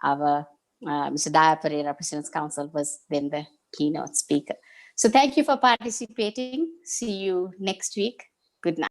our Mr. Daya Pereira, President's Council, was then the keynote speaker. So thank you for participating. See you next week. Good night.